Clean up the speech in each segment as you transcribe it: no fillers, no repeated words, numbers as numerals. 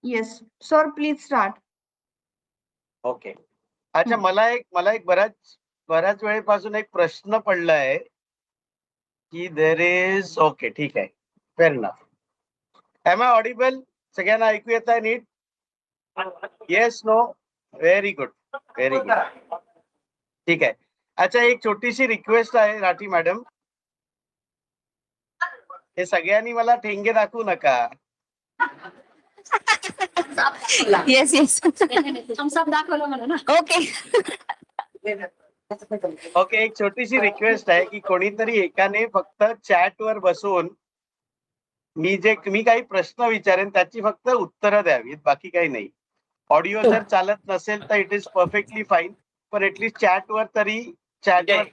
Yes, sir, please start. Okay. अच्छा, मला एक बऱ्याच वेळेपासून एक प्रश्न पडलाय की देर इज ओके, ठीक आहे, fair enough. Am I audible? सगळ्यांना ऐकू येत आहे नीट? Yes, no? Very good, very good. ठीक आहे. अच्छा, एक छोटीशी रिक्वेस्ट आहे राठी मॅडम, हे सगळ्यांनी मला ठेंगे दाखवू नका. येस येस दाखवलं मला ना. ओके. ओके, एक छोटीशी रिक्वेस्ट आहे की कोणीतरी एकाने फक्त चॅट वर बसून मी काही प्रश्न विचारेन त्याची फक्त उत्तरं द्यावीत, बाकी काही नाही. ऑडिओ जर चालत नसेल तर इट इज परफेक्टली फाईन, पण एटलीस्ट चॅटवर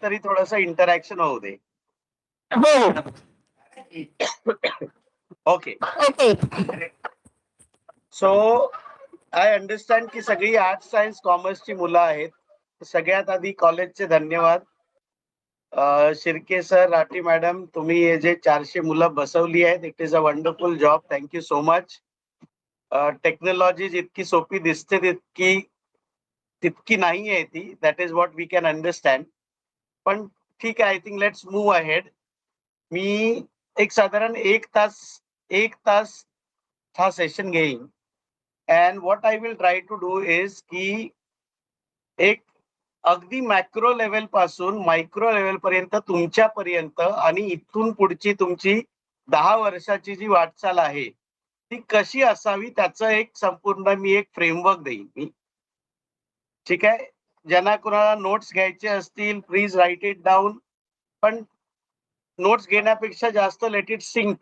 तरी थोडस इंटरॅक्शन होऊ दे. हो. Okay. Okay. So I understand की सगळी आर्ट्स सायन्स कॉमर्सची मुलं आहेत. सगळ्यात आधी कॉलेजचे धन्यवाद. शिर्के सर, राठी मॅडम, तुम्ही हे जे 400 मुलं बसवली आहेत, it is a wonderful job. Thank you so much. Technology जितकी सोपी दिसते तितकी नाही आहे ती. That is what we can understand. पण ठीक आहे, I think let's move ahead. मी एक साधारण एक तास हा सेशन घेईन. And what I will try to do is की एक अगदी मॅक्रो लेवल पासून मायक्रो लेवल पर्यंत तुमच्यापर्यंत आणि इथून पुढची तुमची 10 वर्षाची जी वाटचाल आहे ती कशी असावी त्याचं एक संपूर्ण मी एक फ्रेमवर्क देईन मी. ठीक आहे. ज्यांना कोणाला नोट्स घ्यायचे असतील प्लीज राईट इट डाऊन. पण नोट्स घेण्यापेक्षा जास्त लेट इट सिंक.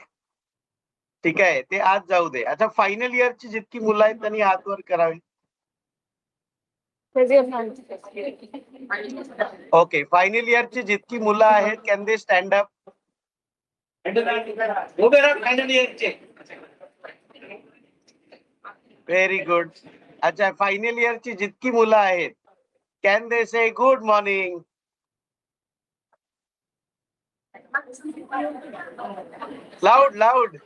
ठीक आहे, ते आज जाऊ दे. आता फायनल इयरची जितकी मुलं आहेत त्यांनी हात वर करावे. ओके, फायनल इयरची जितकी मुलं आहेत can they stand up? Very good. अच्छा, फायनल इयरची जितकी मुलं आहेत can they say good morning? Loud loud.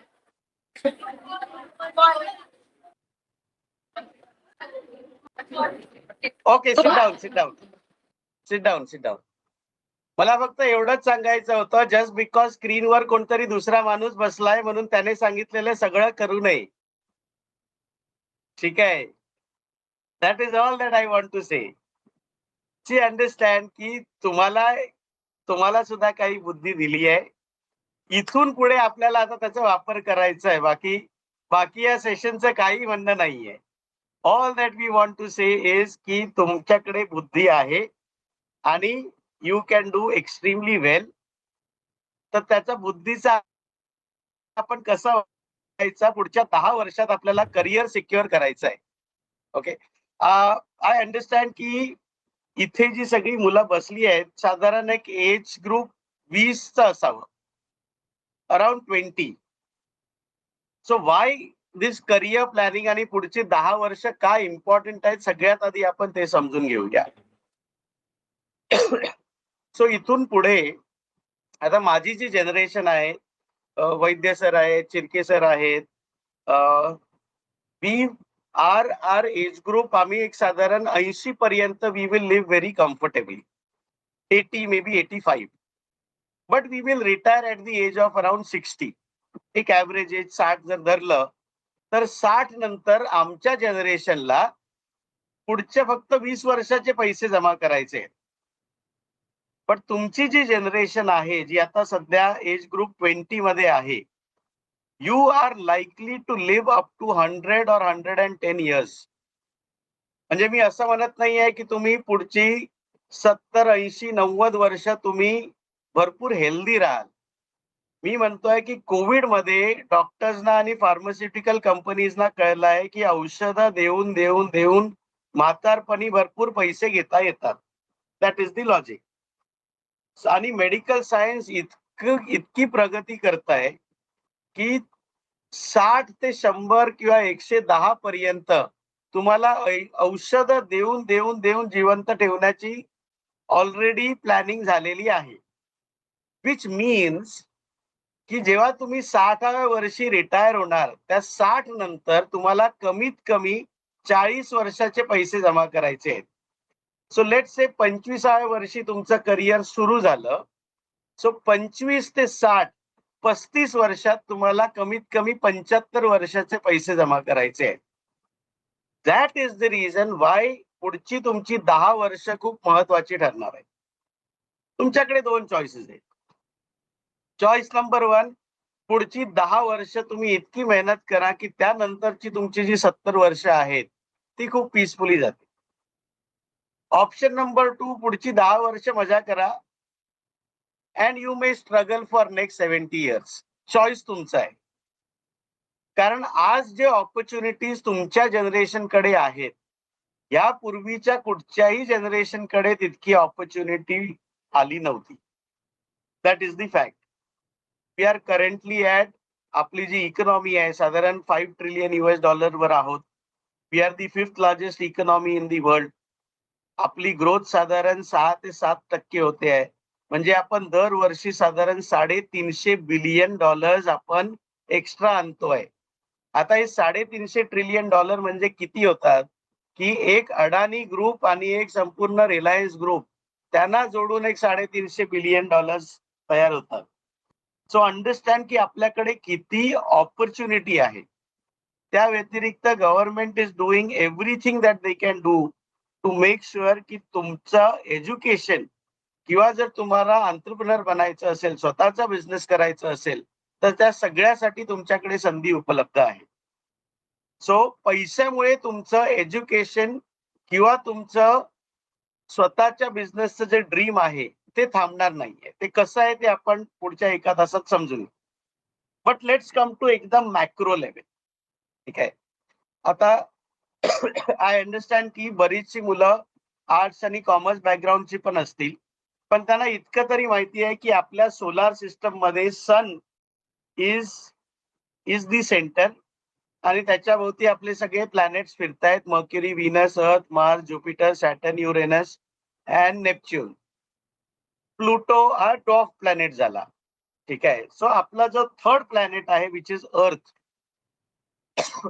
Okay, sit down sit down sit down sit down. मला फक्त एवढंच सांगायचं होतं, जस्ट बिकॉज स्क्रीनवर कोणतरी दुसरा माणूस बसलाय म्हणून त्याने सांगितलेलं सगळं करू नये. ठीक आहे, that is all that I want to say. ची अंडरस्टँड की तुम्हाला सुद्धा काही बुद्धी दिली आहे. इथून पुढे आपल्याला आता त्याचा वापर करायचा आहे. बाकी या सेशनचं काही म्हणणं नाहीये. All that we want to say is की तुमच्याकडे बुद्धी आहे आणि you can do extremely well. तर त्याचा बुद्धीचा आपण कसा व्हायचा पुढच्या 10 वर्षात आपल्याला करिअर सिक्युअर करायचं आहे. ओके, आय अंडरस्टँड की इथे जी सगळी मुलं बसली आहेत साधारण एक एज ग्रुप 20चं असावं, around 20. So why this career planning आणि पुढची 10 वर्ष काय इम्पॉर्टंट आहेत सगळ्यात आधी आपण ते समजून घेऊया. सो इथून पुढे आता माझी जी जनरेशन आहे, वैद्य सर आहेत, चिरके सर आहेत, वी आर एज ग्रुप आम्ही एक साधारण 80 पर्यंत we will live very comfortably. 80 may be 85, but we will retire at the age of around 60. एक ऍव्हरेज एज 60 जर धरलं तर 60 नंतर आमच्या जनरेशनला पुढच्या फक्त 20 वर्षाचे पैसे जमा करायचे. पण तुमची जी जनरेशन आहे जी आता सध्या एज ग्रुप 20 मध्ये आहे, you are likely to live up to 100 or 110 years. म्हणजे मी असं म्हणत नाहीये की तुम्ही पुढची 70, 80, 90 वर्ष तुम्ही भरपूर हेल्दी राहाल. मी म्हणतोय की कोविड मध्ये डॉक्टर्सना आणि फार्मास्युटिकल कंपनीजना कळलंय की औषधं देऊन देऊन देऊन म्हातारपणी भरपूर पैसे घेता येतात. That is the logic. आणि मेडिकल सायन्स इतकी प्रगती करताय की 60 ते 100 किंवा 110 पर्यंत तुम्हाला औषध देऊन देऊन देऊन जिवंत ठेवण्याची ऑलरेडी प्लॅनिंग झालेली आहे. विच मीन्स की जेव्हा तुम्ही 60व्या वर्षी रिटायर होणार, त्या 60 नंतर तुम्हाला कमीत कमी 40 वर्षाचे पैसे जमा करायचे आहेत. सो लेट्स से 25व्या वर्षी तुमचं करिअर सुरू झालं. सो 25 ते 60 35 वर्षात तुम्हाला कमीत कमी 75 वर्षाचे पैसे जमा करायचे आहेत. That is the reason why पुढची तुमची 10 वर्ष खूप महत्वाची ठरणार आहे. तुमच्याकडे 2 चॉईसेस आहेत. चॉईस नंबर 1, पुढची 10 वर्ष तुम्ही इतकी मेहनत करा की त्यानंतरची तुमची जी 70 वर्ष आहेत ती खूप पीसफुली जाते. ऑप्शन नंबर 2, पुढची 10 वर्ष मजा करा and you may struggle for next 70 years. Choice तुमचा आहे. कारण आज जे ऑपॉर्च्युनिटीज तुमच्या जनरेशनकडे आहेत, यापूर्वीच्या कुठच्याही जनरेशनकडे तितकी ऑपॉर्च्युनिटी आली नव्हती. That is the fact. We are currently at, आपली जी इकॉनॉमी आहे साधारण $5 ट्रिलियन वर आहोत. We are the 5th largest economy in the world. आपली ग्रोथ साधारण 6 ते 7% होते आहे. म्हणजे आपण दरवर्षी साधारण $350 बिलियन आपण एक्स्ट्रा आणतोय. आता हे $350 ट्रिलियन म्हणजे किती होतात की एक अडानी ग्रुप आणि एक संपूर्ण रिलायन्स ग्रुप त्यांना जोडून एक $350 बिलियन तयार होतात. सो अंडरस्टँड की आपल्याकडे किती ऑपॉर्च्युनिटी आहे. त्या व्यतिरिक्त government is doing everything that they can do to make sure की तुमचं एज्युकेशन किंवा जर तुम्हाला एंटरप्रेन्योर बनायचं असेल, स्वतःचा बिझनेस करायचा असेल, तर त्या सगळ्यासाठी तुमच्याकडे संधी उपलब्ध आहे. सो पैशामुळे तुमचं एज्युकेशन किंवा तुमचं स्वतःच्या बिझनेसचं जे ड्रीम आहे ते थांबणार नाहीये. ते कसं आहे ते आपण पुढच्या 1 तासात समजून घेऊ. बट लेट्स कम टू एकदम मॅक्रो लेवल. ठीक आहे. आता आय अंडरस्टँड की बरीचशी मुलं आर्ट्स आणि कॉमर्स बॅकग्राऊंडची पण असतील, पण त्यांना इतकं तरी माहिती आहे की आपल्या सोलार सिस्टम मध्ये सन इज दी सेंटर आणि त्याच्याभोवती आपले सगळे प्लॅनेट्स फिरतायत. मर्क्युरी, व्हीनस, अर्थ, Mars, Jupiter, Saturn, Uranus and Neptune. Pluto हा डॉफ प्लॅनेट झाला. ठीक आहे. सो आपला जो 3rd प्लॅनेट आहे which is earth,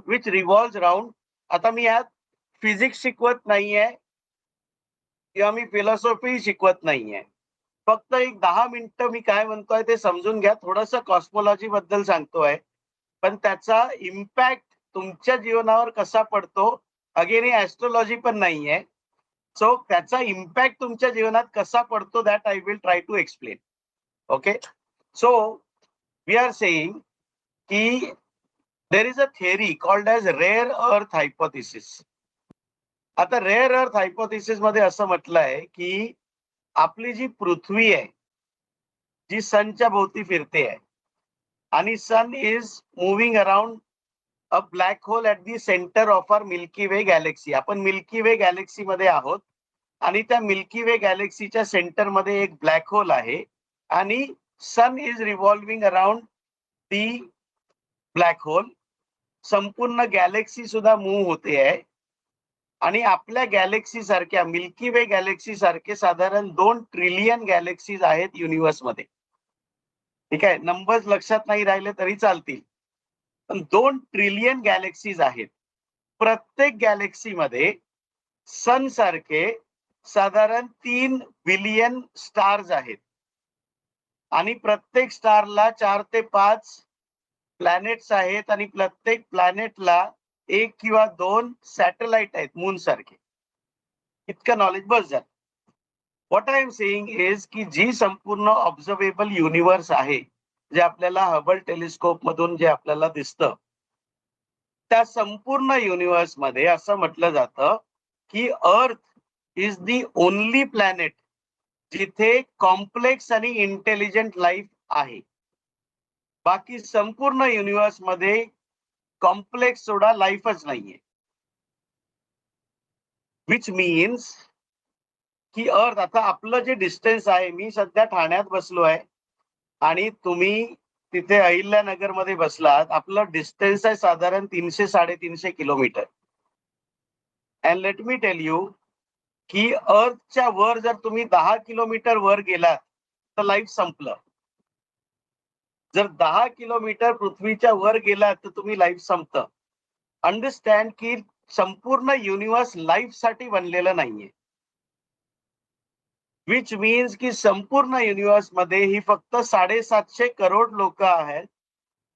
which revolves round. आता मी यात फिजिक्स शिकवत नाहीये किंवा मी फिलॉसॉफी शिकवत नाहीये. फक्त एक 10 मिनिटं मी काय म्हणतोय ते समजून घ्या. थोडंसं कॉस्मॉलॉजी बद्दल सांगतोय, पण त्याचा इम्पॅक्ट तुमच्या जीवनावर कसा पडतो, अगेन ही ऍस्ट्रोलॉजी पण नाहीये. सो त्याचा इम्पॅक्ट तुमच्या जीवनात कसा पडतो that I will try to explain. Okay. So we are saying की there is a theory called as rare earth hypothesis. आता रेअर अर्थ हायपोथेसिस मध्ये असं म्हटलंय की आपली जी पृथ्वी आहे, जी सनच्या भोवती फिरते आहे आणि sun is moving around a black hole at the centre of our Milky Way galaxy. आपण मिल्की वे गॅलेक्सी मध्ये आहोत आणि त्या मिल्की वे गॅलेक्सीच्या सेंटर मध्ये एक ब्लॅक होल आहे आणि sun is revolving around the black hole. संपूर्ण गॅलेक्सी सुद्धा मूव्ह होते आहे आणि आपल्या गॅलेक्सी सारख्या मिल्की वे गॅलेक्सी सारखे साधारण 2 ट्रिलियन गॅलेक्सीज आहेत युनिव्हर्स मध्ये. ठीक आहे. नंबर्स लक्षात नाही राहिले तरी चालतील, पण 2 ट्रिलियन गॅलेक्सीज आहेत. प्रत्येक गॅलेक्सी मध्ये सन सारखे साधारण 3 बिलियन स्टार्स आहेत आणि प्रत्येक स्टारला 4 ते 5 प्लॅनेट्स आहेत आणि प्रत्येक प्लॅनेटला 1 किंवा 2 सॅटेलाइट आहेत मून सारखे. इतकं नॉलेज बस झालं. What I am saying is की जी संपूर्ण ऑब्झर्वेबल युनिव्हर्स आहे, जे आपल्याला हबल टेलिस्कोप मधून जे आपल्याला दिसतं, त्या संपूर्ण युनिव्हर्स मध्ये असं म्हटलं जातं की earth is the only planet जिथे कॉम्प्लेक्स आणि इंटेलिजंट लाईफ आहे. बाकी संपूर्ण युनिव्हर्स मध्ये कॉम्प्लेक्स सोडा लाईफच नाहीये. विच मीन्स की अर्थ, आता आपलं जे डिस्टन्स आहे, मी सध्या ठाण्यात बसलो आहे आणि तुम्ही तिथे अहिल्यानगर मध्ये बसलात, आपलं डिस्टन्स आहे साधारण 300-350 kilometre. And let me tell you की अर्थच्या वर जर तुम्ही 10 किलोमीटर वर गेलात तर लाईफ संपलं. जर 10 किलोमीटर पृथ्वीच्या वर गेलात तर तुम्ही लाईफ संपतं. अंडरस्टँड की संपूर्ण युनिवर्स लाईफ साठी बनलेलं नाहीये. विच मीन्स की संपूर्ण युनिवर्स मध्ये ही फक्त 750 करोड लोक आहेत,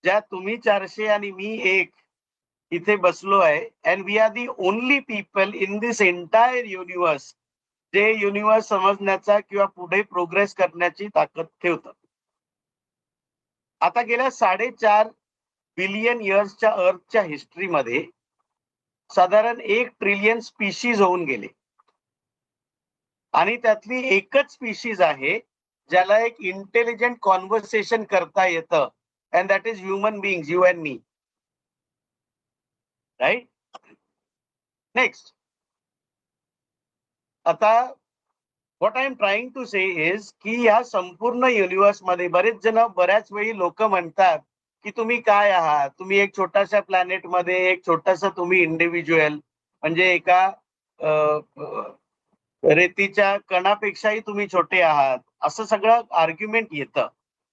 ज्या तुम्ही 400 आणि मी 1 इथे बसलो आहे. And we are the only people in this entire universe जे युनिवर्स समजण्याचा किंवा पुढे प्रोग्रेस करण्याची ताकद ठेवतात. आता गेल्या 4.5 बिलियन इयर्सच्या अर्थच्या हिस्ट्रीमध्ये साधारण 1 ट्रिलियन स्पीशीज होऊन गेले आणि त्यातली एकच स्पीशीज आहे ज्याला एक इंटेलिजंट कॉन्व्हर्सेशन करता येतं, and that is human beings, you and me. Right. Next. आता what I am trying to say is की या संपूर्ण युनिवर्स मध्ये बरेच जण बऱ्याच वेळी लोक म्हणतात की तुम्ही काय आहात, तुम्ही एक छोट्याशा प्लॅनेट मध्ये एक छोटासा तुम्ही इंडिव्हिज्युअल, म्हणजे एका रेतीच्या कणापेक्षाही तुम्ही छोटे आहात, असं सगळं आर्ग्युमेंट येतं.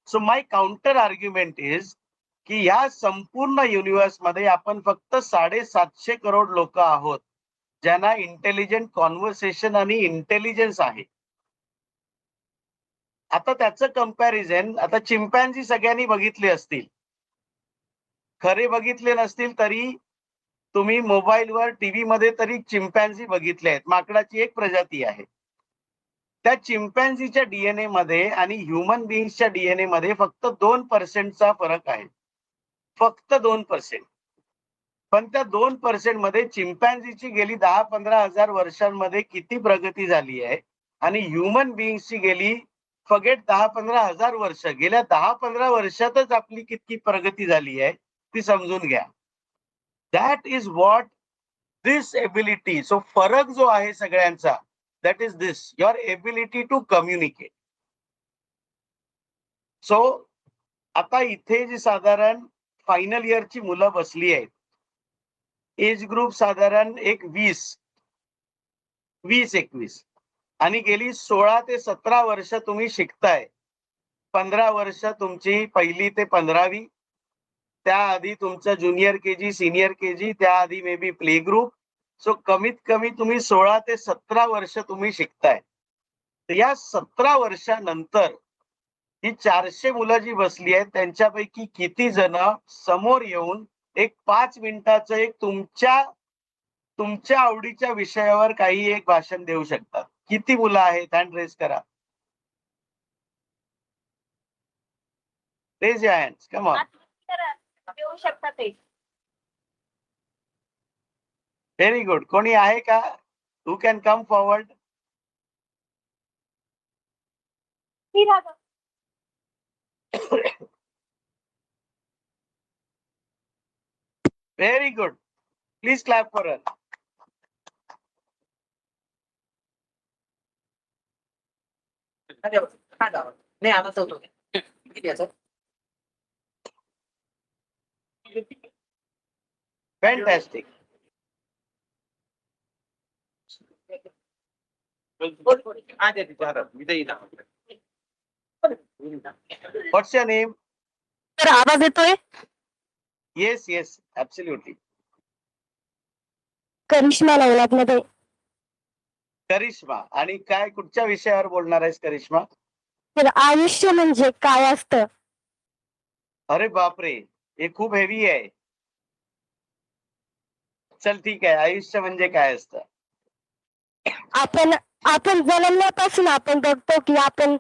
So my counter argument is की या संपूर्ण युनिवर्स मध्ये आपण फक्त 750 करोड लोक आहोत ज्यांना इंटेलिजंट कॉन्व्हर्सेशन आणि इंटेलिजन्स आहे. आता त्याचं कंपॅरिझन, आता चिंपॅन्झी सगळ्यांनी बघितले असतील, खरे बघितले नसतील तरी तुम्ही मोबाईलवर टीव्ही मध्ये तरी चिंपॅन्झी बघितले आहेत. माकडाची एक प्रजाती आहे. त्या चिंपॅन्झीच्या डीएनए मध्ये आणि ह्युमन बिंग्सच्या डीएनए मध्ये फक्त 2% फरक आहे. फक्त 2%. पण त्या 2% मध्ये चिंपॅन्झीची गेली 10-15 हजार वर्षांमध्ये किती प्रगती झाली आहे आणि ह्युमन बिंग्सची गेली फगेट 10-15 हजार वर्ष, गेल्या 10-15 वर्षातच आपली किती प्रगती झाली आहे ती समजून घ्या. That is what this ability. So फरक जो आहे सगळ्यांचा, that is this your ability to communicate. So आता इथे जी साधारण फायनल इयरची मुलं बसली आहेत, एज ग्रुप साधारण एक 20-21 आणि गेली 16 ते 17 वर्ष तुम्ही शिकताय. 15 वर्ष तुमची 1ली ते 15वी, त्याआधी तुमचं ज्युनियर केजी, सिनियर केजी, त्याआधी may be play group. So कमीत कमी तुम्ही 16 ते 17 वर्ष तुम्ही शिकताय. तर या 17 वर्षानंतर ही 400 मुलं जी बसली आहेत त्यांच्यापैकी किती जण समोर येऊन एक 5 मिनिटाचं एक तुमच्या आवडीच्या विषयावर काही एक भाषण देऊ शकतात? किती मुलं आहेत? हँड रेज करा. Raise your hands, come on. देऊ शकतात ते. Very good. कोणी आहे का who can come forward? Very good. Please clap for her. नाही आता चौथं. किती याचं? फॅन्टॅस्टिक. What's your name? तर आवाज येतोय? Yes yes, absolutely. करिश्मा नवनाथमध्ये. करिश्मा. आणि काय कुठच्या विषयावर बोलणार आहेस करिश्मा? तर आयुष्य म्हणजे काय असतं? अरे बापरे, हे खूप हेवी आहे. चल ठीक आहे, आयुष्य म्हणजे काय असतं? आपण आपण जन्मल्यापासून आपण बघतो की आपण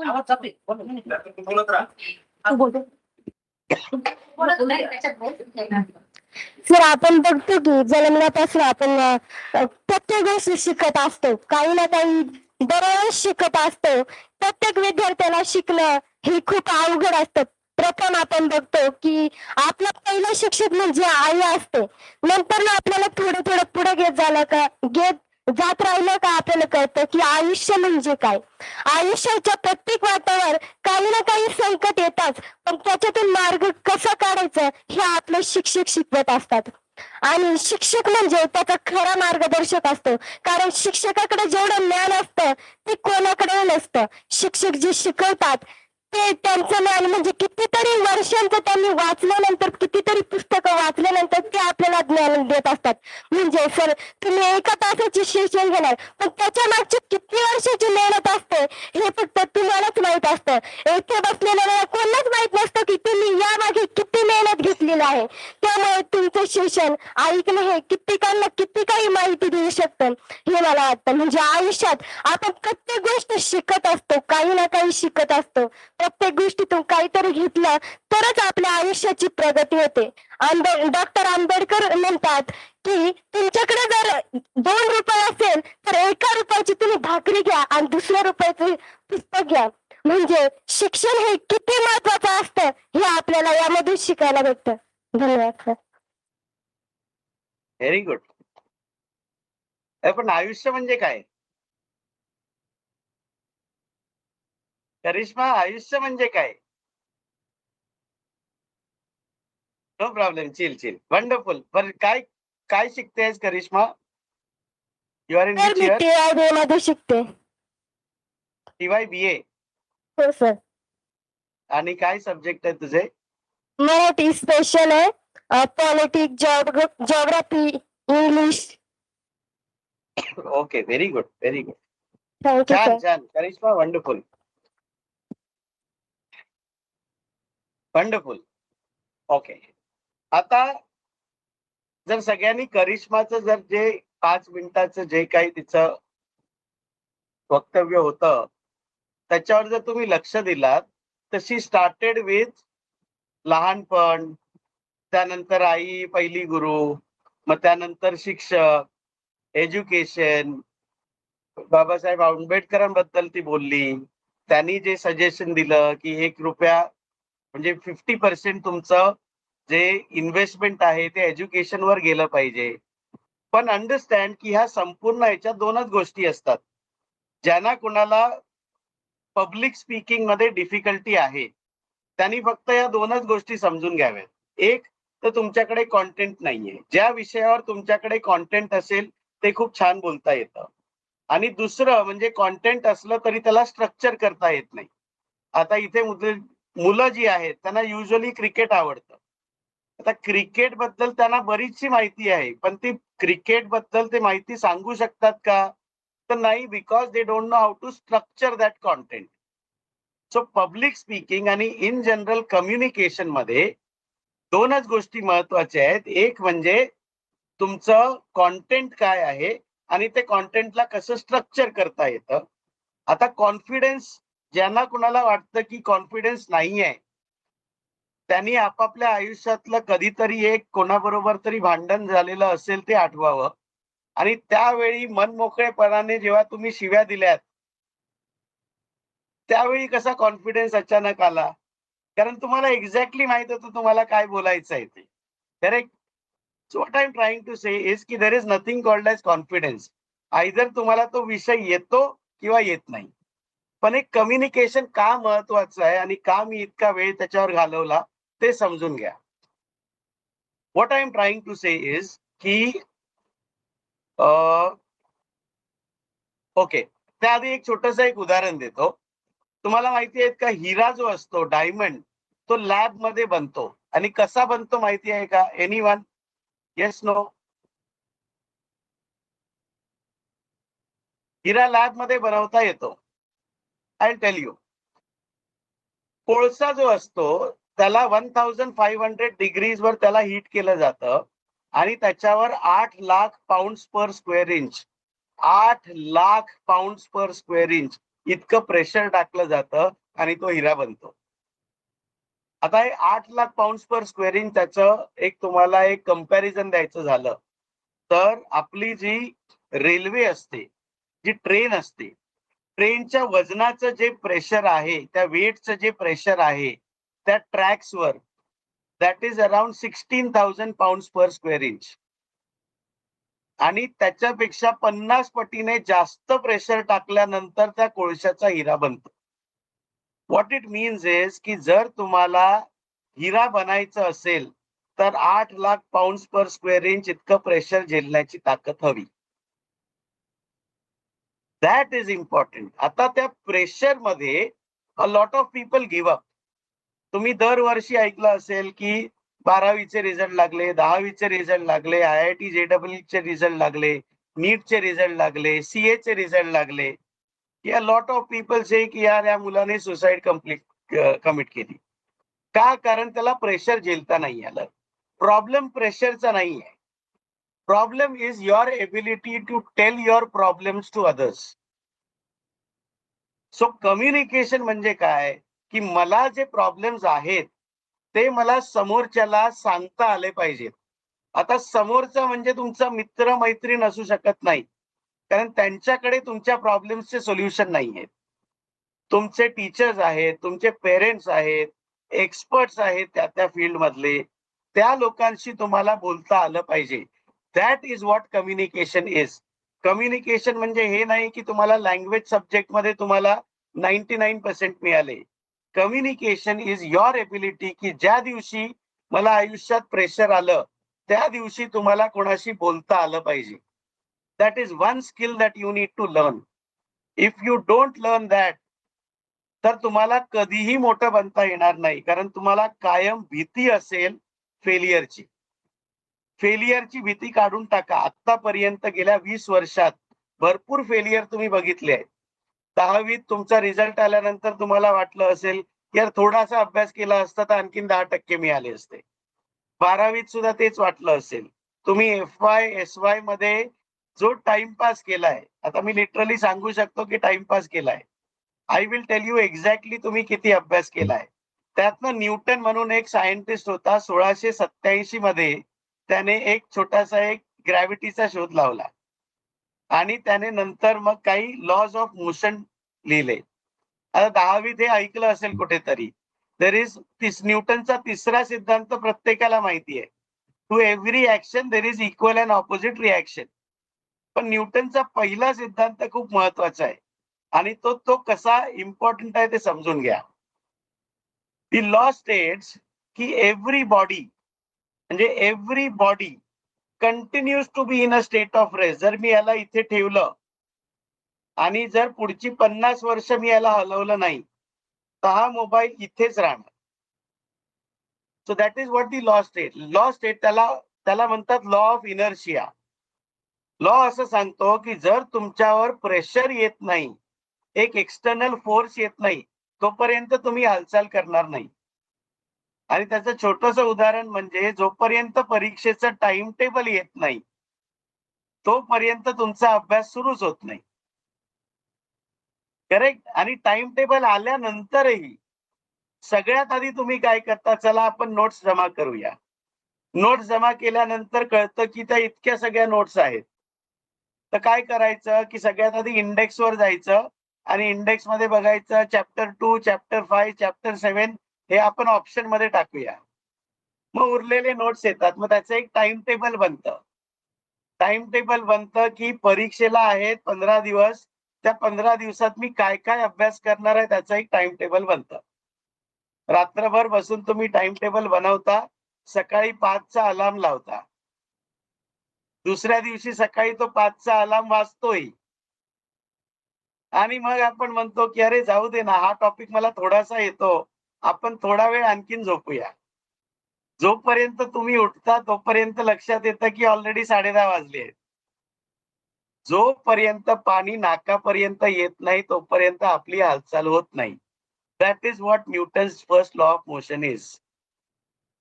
आवाज जातोय. बोलत राहा. सर आपण बघतो की जन्मल्यापासून आपण प्रत्येक गोष्ट शिकत असतो, काही ना काही दररोज शिकत असतो. प्रत्येक विद्यार्थ्याला शिकणं हे खूप अवघड असतं. प्रथम आपण बघतो की आपला पहिला शिक्षक म्हणजे आई असते. नंतर ना आपल्याला थोडं थोडं पुढे घेत जात राहिलं का आपल्याला कळतं की आयुष्य म्हणजे काय. आयुष्याच्या प्रत्येक वाटावर काही ना काही संकट येतात, पण त्याच्यातून मार्ग कसा काढायचा हे आपले शिक्षक शिकवत असतात. आणि शिक्षक म्हणजे त्याचा खरा मार्गदर्शक असतो, कारण शिक्षकाकडे जेवढं ज्ञान असतं ते कोणाकडे नसतं. शिक्षक जे शिकवतात ते त्यांचं ज्ञान म्हणजे कितीतरी वर्षांचं त्यांनी वाचल्यानंतर, कितीतरी पुस्तकं वाचल्यानंतर ते आपल्याला ज्ञान देत असतात. म्हणजे सर तुम्ही एका तासाची सेशन घेणार, पण त्याच्या मागची किती वर्षाची मेहनत असते हे फक्त तुम्हालाच माहित असतं. इथे बसलेल्या कोणालाच माहित नसतं की तुम्ही यामागे किती मेहनत घेतलेली आहे. त्यामुळे तुमचं सेशन ऐकणं हे कित्येकांना किती काही माहिती देऊ शकतं हे मला वाटतं. म्हणजे आयुष्यात आपण प्रत्येक गोष्ट शिकत असतो, काही ना काही शिकत असतो. प्रत्येक गोष्टीतून काहीतरी घेतलं तरच आपल्या आयुष्याची प्रगती होते. डॉक्टर आंबेडकर म्हणतात की तुमच्याकडे जर 2 रुपये असेल तर 1 रुपयाची तुम्ही भाकरी घ्या आणि 2 रुपयाचं पुस्तक घ्या. म्हणजे शिक्षण हे किती महत्वाचं असतं हे आपल्याला यामधून शिकायला भेटतं. धन्यवाद सर. Very good. पण आयुष्य म्हणजे काय? करिश्मा, आयुष्य म्हणजे काय? No problem, chill. वंडरफुल. पण काय काय शिकतेस Karishma? You are in sir which मी इयर? TIB मध्ये शिकते. TY BA. हो सर. आणि काय सब्जेक्ट आहे तुझे? मराठी स्पेशल आहे, politics, geography, English. Okay, very good. Thank you sir. छान. करिश्मा, वंडरफुल. ओके. आता जर सगळ्यांनी करिश्माचं जर जे 5 मिनिटाचं जे काही तिचं वक्तव्य होतं त्याच्यावर जर तुम्ही लक्ष दिलात, तर शी स्टार्टेड विथ लहानपण, त्यानंतर आई पहिली गुरु, मग त्यानंतर शिक्षक, एज्युकेशन, बाबासाहेब आंबेडकरांबद्दल ती बोलली. त्यांनी जे सजेशन दिलं की 1 रुपया म्हणजे 50% तुमचं जे इन्व्हेस्टमेंट आहे ते एज्युकेशनवर गेलं पाहिजे. पण अंडरस्टँड की ह्या संपूर्ण ह्याच्यात 2च गोष्टी असतात. ज्यांना कुणाला पब्लिक स्पीकिंग मध्ये डिफिकल्टी आहे त्यांनी फक्त या 2च गोष्टी समजून घ्याव्यात. एक तर तुमच्याकडे कॉन्टेंट नाहीये. ज्या विषयावर तुमच्याकडे कॉन्टेंट असेल ते खूप छान बोलता येतं. आणि दुसरं म्हणजे कॉन्टेंट असलं तरी त्याला स्ट्रक्चर करता येत नाही. आता इथे मुलं जी आहेत त्यांना युजली क्रिकेट आवडतं. आता क्रिकेट बद्दल त्यांना बरीचशी माहिती आहे, पण ती क्रिकेट बद्दल ते माहिती सांगू शकतात का? तर नाही, because they don't know how to structure that content. So public speaking आणि इन जनरल कम्युनिकेशन मध्ये 2च गोष्टी महत्वाच्या आहेत. एक म्हणजे तुमचं कॉन्टेंट काय आहे आणि ते कॉन्टेंटला कसं स्ट्रक्चर करता येतं. आता कॉन्फिडन्स, ज्यांना कुणाला वाटतं की कॉन्फिडन्स नाहीये त्यांनी आपापल्या आयुष्यातलं कधीतरी एक कोणाबरोबर तरी भांडण झालेलं असेल ते आठवावं. आणि त्यावेळी मनमोकळेपणाने जेव्हा तुम्ही शिव्या दिल्यात त्यावेळी कसा कॉन्फिडन्स अचानक आला? कारण तुम्हाला एक्झॅक्टली माहित होतं तुम्हाला काय बोलायचं आहे ते. Correct? So what I am trying to say is की there is nothing called as confidence. Either तुम्हाला तो विषय येतो किंवा येत नाही. पण एक कम्युनिकेशन का महत्वाचं आहे आणि का मी इतका वेळ त्याच्यावर घालवला ते समजून घ्या. What I am trying to say is की ओके, त्याआधी एक छोटंसं एक उदाहरण देतो. तुम्हाला माहिती आहे का, हिरा जो असतो डायमंड तो लॅब मध्ये बनतो. आणि कसा बनतो माहिती आहे का? एनीवन? Yes, no? हिरा लॅब मध्ये बनवता येतो. I tell you. कोळसा जो असतो त्याला 1500 डिग्रीज वर त्याला हीट केलं जातं आणि त्याच्यावर 8 lakh pound per square inch 8 lakh pound per square inch इतकं प्रेशर टाकलं जातं आणि तो हिरा बनतो. आता हे 8 lakh pound per square inch त्याचं एक तुम्हाला एक कंपॅरिझन द्यायचं झालं तर आपली जी रेल्वे असते, जी ट्रेन असते, ट्रेनच्या वजनाचं जे प्रेशर आहे, त्या वेटचं जे प्रेशर आहे त्या ट्रॅक्सवर that is around 16,000 pound per square inch. आणि त्याच्यापेक्षा 50 पटीने जास्त प्रेशर टाकल्यानंतर त्या कोळशाचा हिरा बनतो. व्हॉट इट मीन्स इज की जर तुम्हाला हिरा बनायचं असेल तर 8 lakh pound per square inch इतकं प्रेशर झेलण्याची ताकद हवी. That is important. आता त्या प्रेशर मध्ये a lot of people give up. तुम्ही दरवर्षी ऐकलं असेल की 12वीचे रिझल्ट लागले, 10वीचे रिझल्ट लागले, IIT JEE चे रिझल्ट लागले, नीटचे रिझल्ट लागले, CA चे रिझल्ट लागले. या लॉट ऑफ पीपल से की यार या मुलाने सुसाईड कमिट केली. का? कारण त्याला प्रेशर झेलता नाही आलं. प्रॉब्लेम प्रेशरचा नाही आहे. Problem is your ability to tell your problems to others. So communication म्हणजे काय? की मला जे प्रॉब्लेम्स आहेत ते मला समोरच्याला सांगता आले पाहिजेत. आता समोरचा म्हणजे तुमचा मित्र मैत्रीण असू शकत नाही, कारण त्यांच्याकडे तुमच्या प्रॉब्लेम्सचे सोल्युशन नाहीये. तुमचे टीचर्स आहेत, तुमचे पेरेंट्स आहेत, एक्सपर्ट्स आहेत त्या त्या फील्ड मधले, त्या लोकांशी तुम्हाला बोलता आलं पाहिजे. That is what communication is. Communication म्हणजे हे नाही की तुम्हाला लँग्वेज सब्जेक्ट मध्ये तुम्हाला 99% मिळाले. कम्युनिकेशन इज युअर एबिलिटी की ज्या दिवशी मला आयुष्यात प्रेशर आलं त्या दिवशी तुम्हाला कोणाशी बोलता आलं पाहिजे. That is one skill that you need to learn. If you don't learn that, तर तुम्हाला कधीही मोठं बनता येणार नाही, कारण तुम्हाला कायम भीती असेल फेलियरची. फेलियरची भीती काढून टाका. आतापर्यंत गेल्या 20 वर्षात भरपूर फेलियर तुम्ही बघितले आहेत. 10वीत तुमचा रिझल्ट आल्यानंतर तुम्हाला वाटलं असेल की यार थोडासा अभ्यास केला असता तर आणखीन 10% मिळाले असते. 12वीत सुद्धा तेच वाटलं असेल. तुम्ही FY SY मध्ये जो टाइमपास केलाय, आता मी लिटरली सांगू शकतो की टाइमपास केलाय. I will tell you exactly तुम्ही किती अभ्यास केलाय. त्यातनं न्यूटन म्हणून एक सायंटिस्ट होता, 1687 मध्ये त्याने एक छोटासा एक ग्रॅव्हिटीचा शोध लावला आणि त्याने नंतर मग काही लॉज ऑफ मोशन लिहिले. आता 10वीत हे ऐकलं असेल कुठेतरी. देर इज न्यूटनचा तिसरा सिद्धांत प्रत्येकाला माहिती आहे. To every action there is equal and opposite reaction. पण न्यूटनचा पहिला सिद्धांत खूप महत्वाचा आहे आणि तो कसा इम्पॉर्टंट आहे ते समजून घ्या. दी लॉ स्टेट्स की एव्हरी बॉडी म्हणजे every body continues to be in a state of rest. जर मी याला इथे ठेवलं आणि जर पुढची 50 वर्ष मी याला हलवलं नाही तर हा मोबाईल इथेच राहणार. So that is what the law state. Law state त्याला म्हणतात लॉ ऑफ इनर्शिया. लॉ असं सांगतो की जर तुमच्यावर प्रेशर येत नाही, एक एक्सटर्नल फोर्स येत नाही, तोपर्यंत तुम्ही हालचाल करणार नाही. आणि त्याचं छोटंसं उदाहरण म्हणजे जोपर्यंत परीक्षेचं टाइम टेबल येत नाही तोपर्यंत तुमचा अभ्यास सुरूच होत नाही. करेक्ट. आणि टाइम टेबल आल्यानंतरही सगळ्यात आधी तुम्ही काय करता? चला आपण नोट्स जमा करूया. नोट्स जमा केल्यानंतर कळतं की त्या इतक्या सगळ्या नोट्स आहेत. तर काय करायचं की सगळ्यात आधी इंडेक्सवर जायचं आणि इंडेक्स मध्ये बघायचं चॅप्टर 2, चॅप्टर 5, चॅप्टर 7 हे आपण ऑप्शन मध्ये टाकूया. मग उरलेले नोट्स येतात. मग त्याचं एक टाइम टेबल बनतं. टाइम टेबल बनतं की परीक्षेला आहेत 15 दिवस. त्या 15 दिवसात मी काय काय अभ्यास करणार आहे त्याचं एक टाइम टेबल बनतं. रात्रभर बसून तुम्ही टाइम टेबल बनवता, सकाळी 5चा अलार्म लावता. दुसऱ्या दिवशी सकाळी तो 5चा अलार्म वाजतोय आणि मग आपण म्हणतो की अरे जाऊ दे ना, हा टॉपिक मला थोडासा येतो, आपण थोडा वेळ आणखीन झोपूया. जोपर्यंत तुम्ही उठता तोपर्यंत लक्षात येतं की ऑलरेडी 10:30 वाजले आहेत. जोपर्यंत पाणी नाकापर्यंत येत नाही तोपर्यंत आपली हालचाल होत नाही. That is what Newton's first law of motion is.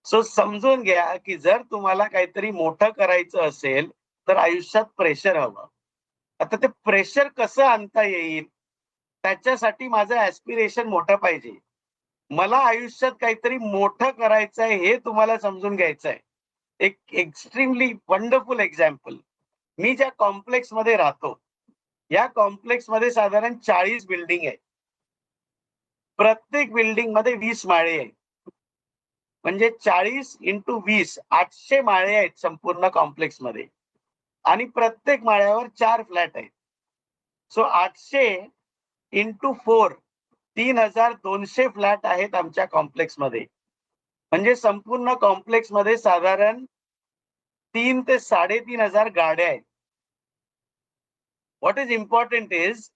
So समजून घ्या की जर तुम्हाला काहीतरी मोठं करायचं असेल तर आयुष्यात प्रेशर हवं. आता ते प्रेशर कसं आणता येईल त्याच्यासाठी माझं ऍस्पिरेशन मोठं पाहिजे. मला आयुष्यात काहीतरी मोठं करायचं आहे हे तुम्हाला समजून घ्यायचं आहे. एक एक्स्ट्रीमली वंडरफुल एक्झाम्पल. मी ज्या कॉम्प्लेक्स मध्ये राहतो या कॉम्प्लेक्स मध्ये साधारण 40 बिल्डिंग आहे. प्रत्येक बिल्डिंग मध्ये 20 माळे आहेत. म्हणजे 40 × 20 800 माळे आहेत संपूर्ण कॉम्प्लेक्स मध्ये आणि प्रत्येक माळ्यावर 4 फ्लॅट आहेत. सो 800 × 4 3200 फ्लॅट आहेत आमच्या कॉम्प्लेक्स मध्ये. म्हणजे संपूर्ण कॉम्प्लेक्स मध्ये साधारण 3 ते 3,500 गाड्या आहेत. व्हॉट इज इम्पॉर्टंट इज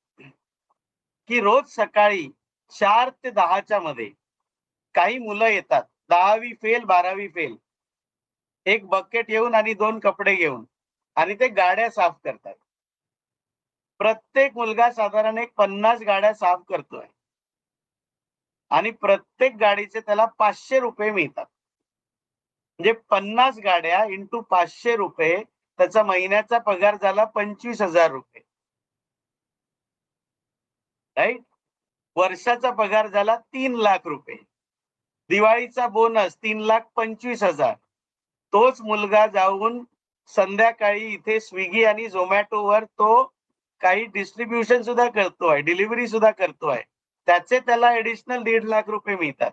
की रोज सकाळी 4 ते 10च्या मध्ये काही मुलं येतात 10वी फेल 12वी फेल, एक बकेट येऊन आणि 2 कपडे घेऊन आणि ते गाड्या साफ करतात. प्रत्येक मुलगा साधारण एक 50 गाड्या साफ करतोय आणि प्रत्येक गाडीचे त्याला 500 रुपये मिळतात. म्हणजे 50 गाड्या इंटू 500 रुपये, त्याचा महिन्याचा पगार झाला 25,000 रुपये. राईट. वर्षाचा पगार झाला 3 लाख रुपये. दिवाळीचा बोनस 3,25,000. तोच मुलगा जाऊन संध्याकाळी इथे स्विगी आणि झोमॅटोवर तो काही डिस्ट्रीब्युशन सुद्धा करतोय, डिलिव्हरी सुद्धा करतोय. त्याचे त्याला ऍडिशनल 1.5 लाख रुपये मिळतात.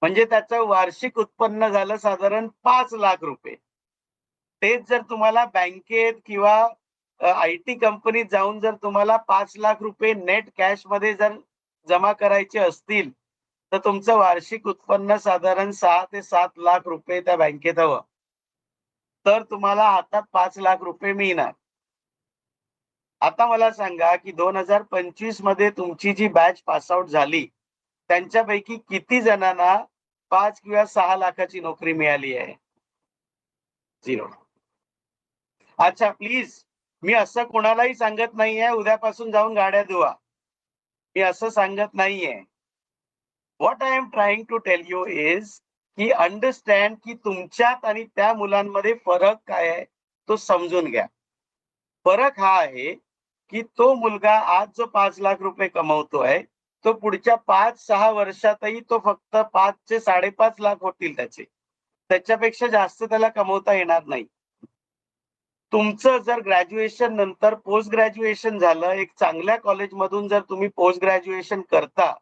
म्हणजे त्याचं वार्षिक उत्पन्न झालं साधारण 5 लाख रुपये. तेच जर तुम्हाला बँकेत किंवा IT कंपनीत जाऊन जर तुम्हाला 5 लाख रुपये नेट कॅश मध्ये जर जमा करायचे असतील तर तुमचं वार्षिक उत्पन्न साधारण 6 ते 7 लाख रुपये त्या बँकेत हवं, तर तुम्हाला हातात 5 लाख रुपये मिळणार. आता मला सांगा की 2025 मध्ये तुमची जी बॅच पासआउट झाली त्यांच्यापैकी किती जणांना 5 किंवा 6 लाखाची नोकरी मिळाली आहे? 0. अच्छा, प्लीज, मी असं कोणालाही सांगत नाहीये उद्यापासून जाऊन गाड्या धुवा, मी असं सांगत नाहीये. What I am trying to tell you is की अंडरस्टँड की तुमच्यात आणि त्या मुलांमध्ये फरक काय आहे तो समजून घ्या. फरक हा आहे की तो मुलगा आज जो 5 लाख रुपये कमवतोय तो पुढच्या 5-6 वर्षातही तो फक्त 5 ते 5.5 लाख होतील त्याचे, त्याच्यापेक्षा जास्त त्याला कमवता येणार नाही. तुमचं जर ग्रॅज्युएशन नंतर पोस्ट ग्रॅज्युएशन झालं, एक चांगल्या कॉलेजमधून जर तुम्ही पोस्ट ग्रॅज्युएशन करता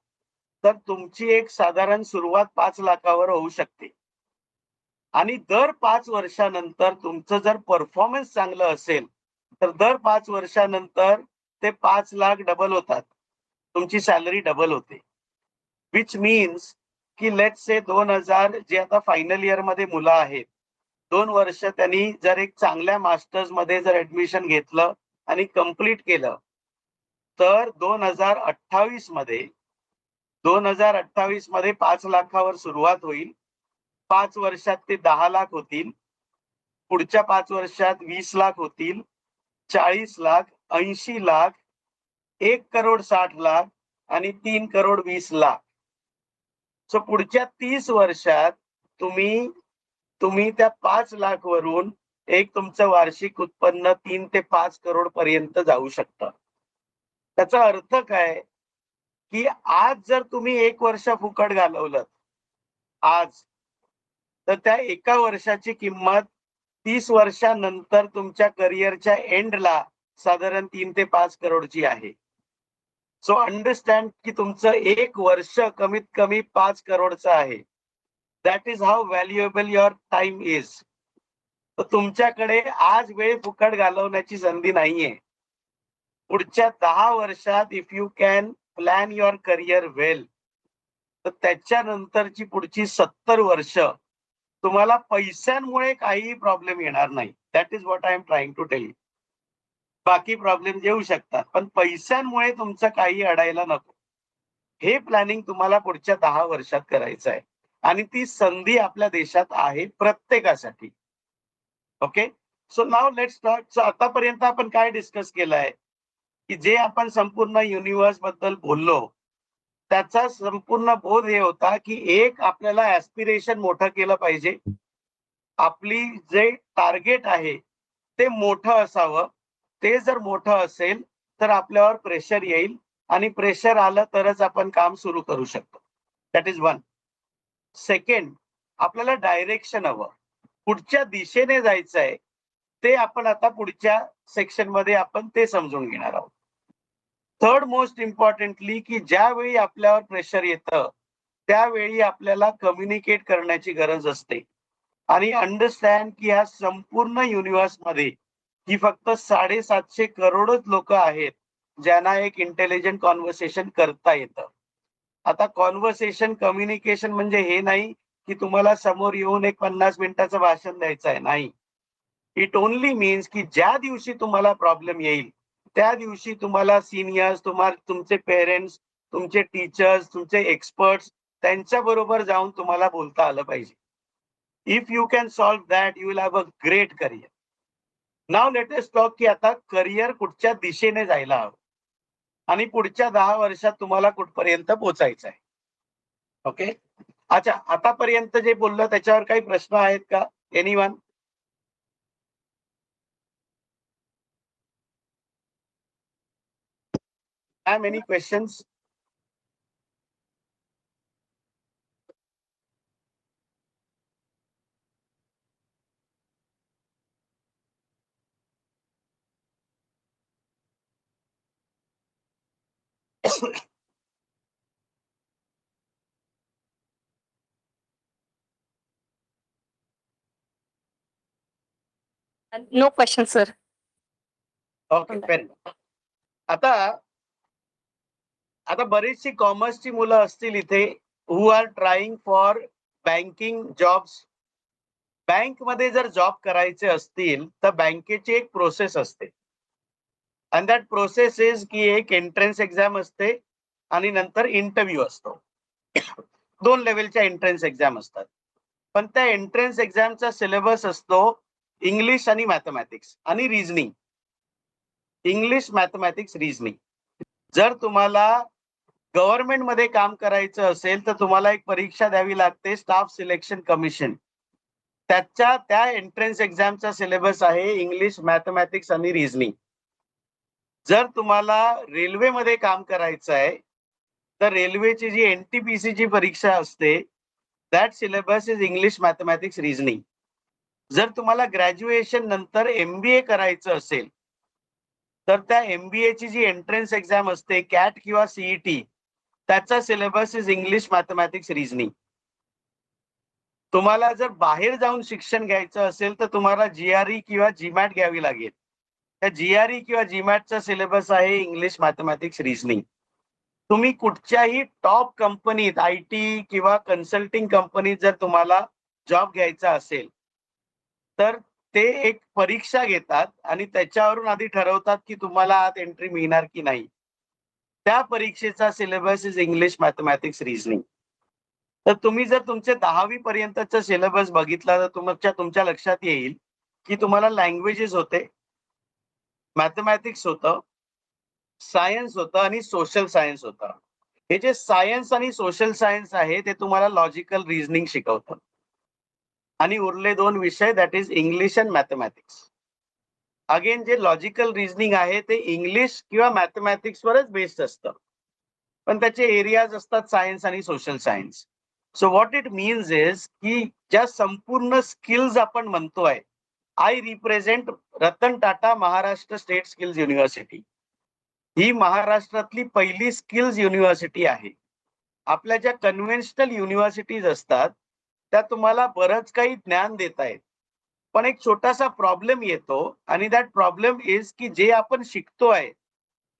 तर तुमची एक साधारण सुरुवात 5 लाखावर होऊ शकते. आणि दर 5 वर्षानंतर तुमचं जर परफॉर्मन्स चांगलं असेल तर दर 5 वर्षानंतर ते 5 लाख डबल होतात, तुमची सॅलरी डबल होते. विच मीन्स की लेट से 2000 जे आता फायनल इयर मध्ये मुलं आहेत, 2 वर्ष त्यांनी जर एक चांगल्या मास्टर्स मध्ये जर ऍडमिशन घेतलं आणि कंप्लीट केलं तर 2028 मध्ये 5 लाखावर सुरुवात होईल. 5 वर्षात ते 10 लाख होतील, पुढच्या 5 वर्षात 20 लाख होतील, 40 लाख, 80 लाख, 1,60,00,000 आणि 3,20,00,000. सो पुढच्या 30 वर्षात तुम्ही त्या 5 लाख वरून एक तुमचं वार्षिक उत्पन्न 3 ते 5 करोड पर्यंत जाऊ शकतं. त्याचा अर्थ काय की आज जर तुम्ही 1 वर्ष फुकट घालवलं आज, तर त्या एका वर्षाची किंमत 30 वर्षानंतर तुमच्या करिअरच्या एंडला साधारण 3 ते 5 करोडची आहे. सो अंडरस्टँड की तुमचं 1 वर्ष कमीत कमी 5 करोडचं आहे. That is how valuable your time is. तर तुमच्याकडे आज वेळ फुकट घालवण्याची संधी नाहीये. पुढच्या 10 वर्षात if you can plan your career well, तर त्याच्यानंतरची पुढची 70 वर्ष तुम्हाला पैशांमुळे काही प्रॉब्लेम येणार नाही. That is what I am trying to tell you. बाकी प्रॉब्लेम येऊ शकतात पण पैशांमुळे तुमचं काही अडायला नको. हे प्लॅनिंग तुम्हाला पुढच्या 10 वर्षात करायचं आहे आणि ती संधी आपल्या देशात आहे प्रत्येकासाठी. Okay, so now let's talk. So आतापर्यंत आपण काय डिस्कस केलंय की जे आपण संपूर्ण युनिव्हर्स बद्दल बोललो त्याचा संपूर्ण बोध हे होता की एक आपल्याला ऍस्पिरेशन मोठं केलं पाहिजे. आपली जे टार्गेट आहे ते मोठं असावं. ते जर मोठं असेल तर आपल्यावर प्रेशर येईल आणि प्रेशर आलं तरच आपण काम सुरू करू शकतो. That is 1. सेकंड, आपल्याला डायरेक्शन हवं, कुठच्या दिशेने जायचं आहे ते आपण आता पुढच्या सेक्शन मध्ये आपण ते समजून घेणार आहोत. थर्ड मोस्ट इम्पॉर्टंटली की ज्यावेळी आपल्यावर प्रेशर येतं त्यावेळी आपल्याला कम्युनिकेट करण्याची गरज असते आणि अंडरस्टँड की ह्या संपूर्ण युनिव्हर्स मध्ये ही फक्त 750 करोडच लोक आहेत ज्यांना एक इंटेलिजंट कॉन्व्हर्सेशन करता येतं. आता कॉन्व्हर्सेशन कम्युनिकेशन म्हणजे हे नाही की तुम्हाला समोर येऊन एक 50 मिनिटाचं भाषण द्यायचं आहे, नाही. इट ओनली मीन्स की ज्या दिवशी तुम्हाला प्रॉब्लेम येईल त्या दिवशी तुम्हाला सिनियर्स, तुमचे पेरेंट्स, तुमचे टीचर्स, तुमचे एक्सपर्ट्स त्यांच्या बरोबर जाऊन तुम्हाला बोलता आलं पाहिजे. If you can solve that, you will have a great career. Now let us talk की आता करिअर कुठच्या दिशेने जायला हवं आणि पुढच्या 10 वर्षात तुम्हाला कुठपर्यंत पोहोचायचं आहे. ओके. अच्छा, आतापर्यंत जे बोललो त्याच्यावर काही प्रश्न आहेत का? Anyone? Have any questions? No question sir. Okay, fair enough. आता बरीचशी कॉमर्सची मुलं असतील इथे who are trying for banking jobs. बँकमध्ये जर जॉब करायचे असतील तर बँकेची एक प्रोसेस असते. अँड दॅट प्रोसेस इज की एक एंट्रन्स एक्झाम असते आणि नंतर इंटरव्ह्यू असतो. 2 लेवलच्या एंट्रन्स एक्झाम असतात. पण त्या एंट्रन्स एक्झामचा सिलेबस असतो इंग्लिश आणि मॅथमॅटिक्स आणि रिझनिंग. English, mathematics, reasoning. जर तुम्हाला गव्हर्नमेंटमध्ये काम करायचं असेल तर तुम्हाला एक परीक्षा द्यावी लागते, स्टाफ सिलेक्शन कमिशन. त्या एंट्रन्स एक्झामचा सिलेबस आहे इंग्लिश, मॅथमॅटिक्स आणि रिझनिंग. जर तुम्हाला रेल्वेमध्ये काम करायचं आहे तर रेल्वेची जी NTPC ची परीक्षा असते that syllabus is English, mathematics, reasoning. जर तुम्हाला ग्रॅज्युएशन नंतर MBA करायचं असेल तर त्या MBA ची जी एंट्रन्स एक्झाम असते कॅट किंवा CET, त्याचा syllabus is English, mathematics, reasoning. तुम्हाला जर बाहेर जाऊन शिक्षण घ्यायचं असेल तर तुम्हाला GRE किंवा GMAT घ्यावी लागेल. त्या GRE किंवा GMATचा सिलेबस आहे इंग्लिश, मॅथमॅटिक्स, रिझनिंग. तुम्ही कुठच्याही टॉप कंपनीत IT किंवा कन्सल्टिंग कंपनीत जर तुम्हाला जॉब घ्यायचा असेल तर ते एक परीक्षा घेतात आणि त्याच्यावरून आधी ठरवतात की तुम्हाला आत एंट्री मिळणार की नाही. त्या परीक्षेचा syllabus is English, mathematics, reasoning. तर तुम्ही जर तुमचे 10वी पर्यंतचा सिलेबस बघितला तर तुमच्या लक्षात येईल की तुम्हाला लँग्वेजेस होते, मॅथमॅटिक्स होतं, सायन्स होतं आणि सोशल सायन्स होतं. हे जे सायन्स आणि सोशल सायन्स आहे ते तुम्हाला लॉजिकल रिझनिंग शिकवतं आणि उरले 2 विषय that is English and mathematics. Again जे लॉजिकल रिझनिंग आहे ते इंग्लिश किंवा मॅथमॅटिक्स वरच बेस्ड असतं, पण त्याचे एरियाज असतात सायन्स आणि social science. So what it means is की ज्या संपूर्ण स्किल्स आपण म्हणतोय, I represent Ratan Tata Maharashtra state skills university. ही महाराष्ट्रातली पहिली स्किल्स युनिव्हर्सिटी आहे. आपल्या ज्या कन्व्हेन्शनल युनिव्हर्सिटीज असतात त्या तुम्हाला बरंच काही ज्ञान देत आहेत, पण एक छोटासा प्रॉब्लेम येतो आणि दॅट प्रॉब्लेम इज की जे आपण शिकतोय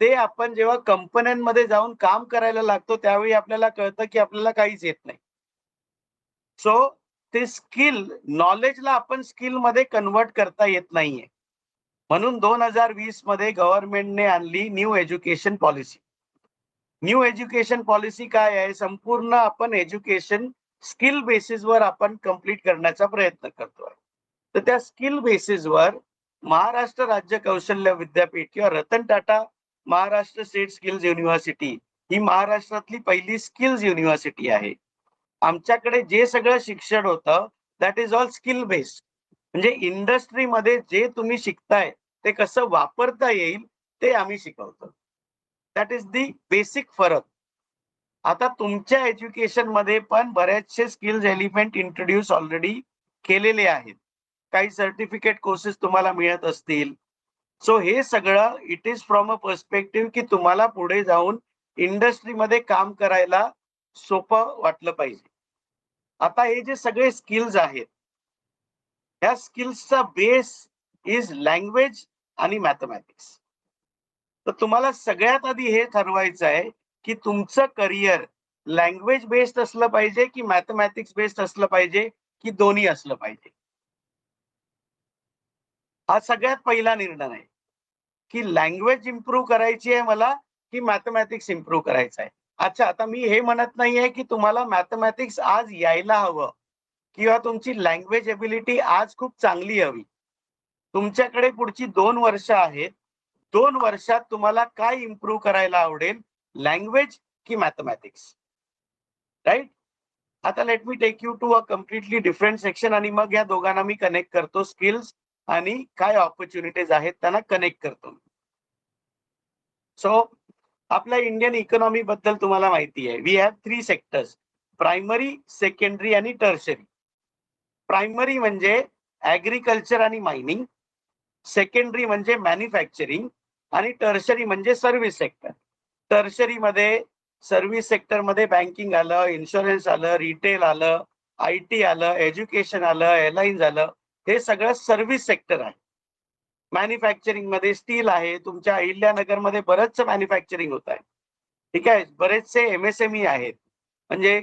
ते आपण जेव्हा कंपन्यांमध्ये जाऊन काम करायला लागतो त्यावेळी आपल्याला कळतं की आपल्याला काहीच येत नाही. सो ते स्किल, नॉलेजला आपण स्किल मध्ये कन्वर्ट करता येत नाहीये. म्हणून 2020 मध्ये गव्हर्नमेंटने आणली new education policy. New education policy काय आहे? संपूर्ण आपण एज्युकेशन स्किल बेसिसवर आपण कंप्लीट करण्याचा प्रयत्न करतोय. तर त्या स्किल बेसिसवर महाराष्ट्र राज्य कौशल्य विद्यापीठ किंवा Ratan Tata Maharashtra state skills university ही महाराष्ट्रातली पहिली स्किल्स युनिव्हर्सिटी आहे. आमच्याकडे जे सगळं शिक्षण होतं that is all skill based. म्हणजे इंडस्ट्रीमध्ये जे तुम्ही शिकताय ते कसं वापरता येईल ते आम्ही शिकवतो. दॅट इज दी बेसिक फरक. आता तुमच्या एज्युकेशन मध्ये पण बरेचसे स्किल्स एलिमेंट इंट्रोड्यूस ऑलरेडी केलेले आहेत. काही सर्टिफिकेट कोर्सेस तुम्हाला मिळत असतील. सो हे सगळं it is from a perspective की तुम्हाला पुढे जाऊन इंडस्ट्रीमध्ये काम करायला सोपं वाटलं पाहिजे. आता हे जे सगळे स्किल्स आहेत ह्या स्किल्सचा बेस इज लँग्वेज आणि मॅथमॅटिक्स. तर तुम्हाला सगळ्यात आधी हे ठरवायचं आहे की तुमचं करिअर लँग्वेज बेस्ड असलं पाहिजे की मॅथमॅटिक्स बेस्ड असलं पाहिजे की दोन्ही असलं पाहिजे. हा सगळ्यात पहिला निर्णय आहे की लँग्वेज इम्प्रूव्ह करायची आहे मला की मॅथमॅटिक्स इम्प्रूव्ह करायचं आहे. अच्छा, आता मी हे म्हणत नाहीये की तुम्हाला मॅथमॅटिक्स आज यायला हवं किंवा तुमची लँग्वेज एबिलिटी आज खूप चांगली हवी. तुमच्याकडे पुढची 2 वर्ष आहेत. 2 वर्षात तुम्हाला काय इम्प्रूव्ह करायला आवडेल, लँग्वेज की मॅथमॅटिक्स? राइट? आता let me take you to a completely different section आणि मग या दोघांना मी कनेक्ट करतो. स्किल्स आणि काय ऑपॉर्च्युनिटीज आहेत त्यांना कनेक्ट करतो. सो आपल्या इंडियन इकॉनॉमी बद्दल तुम्हाला माहिती आहे. We have 3 sectors, primary, secondary आणि टर्शरी. प्रायमरी म्हणजे ऍग्रीकल्चर आणि मायनिंग, सेकंडरी म्हणजे मॅन्युफॅक्चरिंग आणि टर्शरी म्हणजे सर्व्हिस सेक्टर. टर्शरी मध्ये सर्व्हिस सेक्टर मध्ये बँकिंग आलं, इन्शुरन्स आलं, रिटेल आलं, IT आलं, एज्युकेशन आलं, एअरलाईन्स आलं. हे सगळं सर्व्हिस सेक्टर आहे. मॅन्युफॅक्चरिंग मध्ये स्टील आहे. तुमच्या अहिल्यानगर मध्ये बरंचसं मॅन्युफॅक्चरिंग होत आहे. ठीक आहे. बरेचसे MSME आहेत. म्हणजे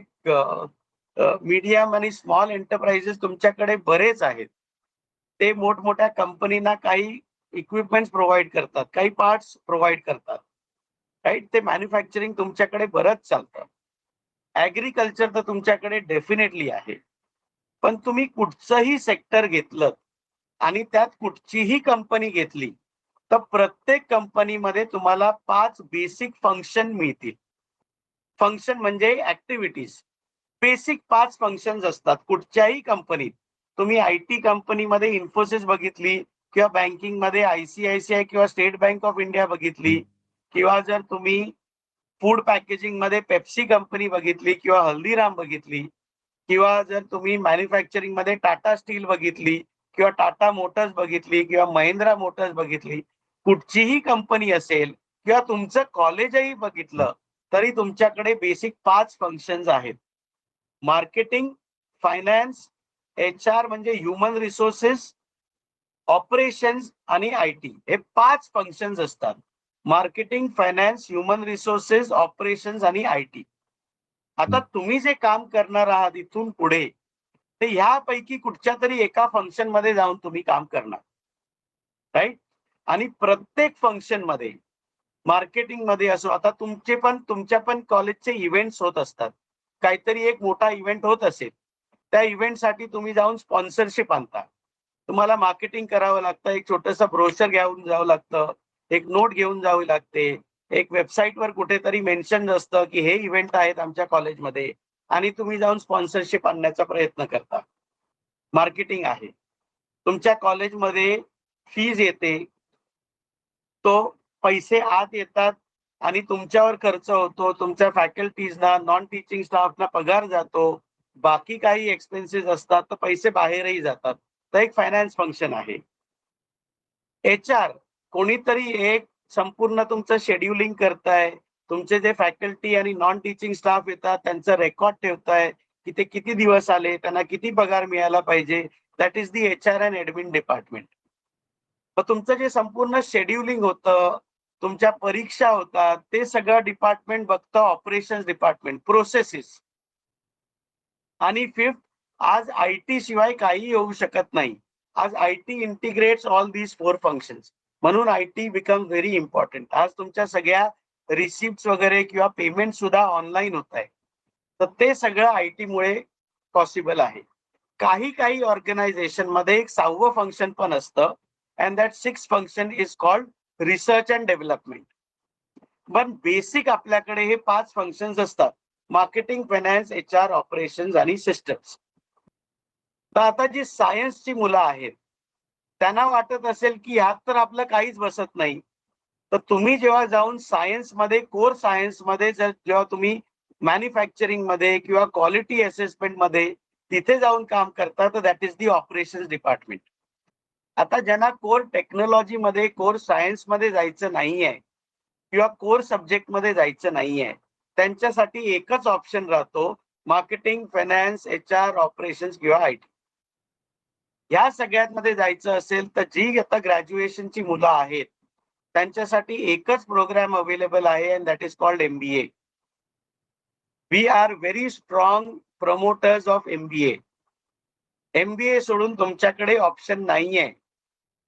मीडियम आणि स्मॉल एंटरप्राइजेस तुमच्याकडे बरेच आहेत. ते मोठमोठ्या कंपनीना काही इक्विपमेंट्स प्रोव्हाइड करतात, काही पार्ट्स प्रोव्हाइड करतात. राईट? ते मॅन्युफॅक्चरिंग तुमच्याकडे बरंच चालतं. ऍग्रीकल्चर तर तुमच्याकडे डेफिनेटली आहे. पण तुम्ही कुठचंही सेक्टर घेतलं आणि त्यात कुठचीही कंपनी घेतली तर प्रत्येक कंपनीमध्ये तुम्हाला 5 बेसिक फंक्शन मिळतील. फंक्शन म्हणजे ऍक्टिव्हिटीज. बेसिक 5 फंक्शन्स असतात कुठच्याही कंपनीत. तुम्ही IT कंपनीमध्ये इन्फोसिस बघितली किंवा बँकिंग मध्ये ICICI किंवा स्टेट बँक ऑफ इंडिया बघितली किंवा जर तुम्ही फूड पॅकेजिंग मध्ये पेप्सी कंपनी बघितली किंवा हल्दीराम बघितली किंवा जर तुम्ही मॅन्युफॅक्चरिंग मध्ये टाटा स्टील बघितली किंवा टाटा मोटर्स बघितली किंवा महिंद्रा मोटर्स बघितली, कुठचीही कंपनी असेल किंवा तुमचं कॉलेजही बघितलं तरी तुमच्याकडे बेसिक 5 फंक्शन्स आहेत. मार्केटिंग, फायनान्स, HR म्हणजे ह्युमन रिसोर्सेस, ऑपरेशन्स आणि IT हे 5 फंक्शन्स असतात. Marketing, finance, human resources, operations आणि IT. आता तुम्ही जे काम करणार आहात इथून पुढे ते ह्यापैकी कुठच्या तरी एका फंक्शन मध्ये जाऊन तुम्ही काम करणार. राईट? आणि प्रत्येक फंक्शन मध्ये मार्केटिंग मध्ये असो, आता तुमच्या पण कॉलेजचे इव्हेंट्स होत असतात. काहीतरी एक मोठा इव्हेंट होत असेल, त्या इव्हेंटसाठी तुम्ही जाऊन स्पॉन्सरशिप आणता. तुम्हाला मार्केटिंग करावं लागतं, एक छोटंसं ब्रोशर घेऊन जावं लागतं, एक नोट घेऊन जावी लागते, एक वेबसाईटवर कुठेतरी मेन्शन असतं की हे इव्हेंट आहेत आमच्या कॉलेजमध्ये आणि तुम्ही जाऊन स्पॉन्सरशिप आणण्याचा प्रयत्न करता. मार्केटिंग आहे. तुमच्या कॉलेजमध्ये फीज येते, तो पैसे आत येतात आणि तुमच्यावर खर्च होतो. तुमच्या फॅकल्टीजना, नॉन टीचिंग स्टाफना पगार जातो. बाकी काही एक्सपेन्सेस असतात तर पैसे बाहेरही जातात. तर एक फायनान्स फंक्शन आहे. HR कोणीतरी एक संपूर्ण तुमचं शेड्युलिंग करताय. तुमचे जे फॅकल्टी आणि नॉन टीचिंग स्टाफ येतात त्यांचं रेकॉर्ड ठेवताय की ते किती दिवस आले, त्यांना किती पगार मिळाला पाहिजे. That is the HR and admin department. मग तुमचं जे संपूर्ण शेड्युलिंग होतं, तुमच्या परीक्षा होतात, ते सगळं डिपार्टमेंट बघतं ऑपरेशन्स डिपार्टमेंट, प्रोसेसेस. आणि फिफ्थ, आज IT शिवाय काही होऊ शकत नाही. आज IT इंटिग्रेट्स ऑल दीज 4 फंक्शन्स. म्हणून IT बिकम व्हेरी इम्पॉर्टंट. आज तुमच्या सगळ्या रिसिप्ट वगैरे किंवा पेमेंट सुद्धा ऑनलाईन होत आहे. तर ते सगळं IT मुळे पॉसिबल आहे. काही ऑर्गनायझेशन मध्ये एक 6वं फंक्शन पण असतं and that 6th function is called research and development. पण बेसिक आपल्याकडे हे 5 फंक्शन्स असतात. मार्केटिंग, फायनान्स, HR, ऑपरेशन्स आणि सिस्टम्स. तर आता जी सायन्सची मुलं आहेत त्यांना वाटत असेल की ह्यात तर आपलं काहीच बसत नाही. तर तुम्ही जेव्हा जाऊन सायन्स मध्ये, कोर सायन्स मध्ये जेव्हा तुम्ही मॅन्युफॅक्चरिंग मध्ये किंवा क्वालिटी असेसमेंट मध्ये तिथे जाऊन काम करता तर that is the operations department. आता ज्यांना कोर टेक्नॉलॉजी मध्ये, कोर सायन्स मध्ये जायचं नाहीये किंवा कोर सब्जेक्ट मध्ये जायचं नाहीये, त्यांच्यासाठी एकच ऑप्शन राहतो, मार्केटिंग, फायनान्स, HR, ऑपरेशन्स किंवा IT. या सगळ्यांमध्ये जायचं असेल तर जी आता ग्रॅज्युएशनची मुलं आहेत त्यांच्यासाठी एकच प्रोग्राम अवेलेबल आहे and that is called MBA. We are very strong promoters of MBA. MBA सोडून तुमच्याकडे ऑप्शन नाहीये.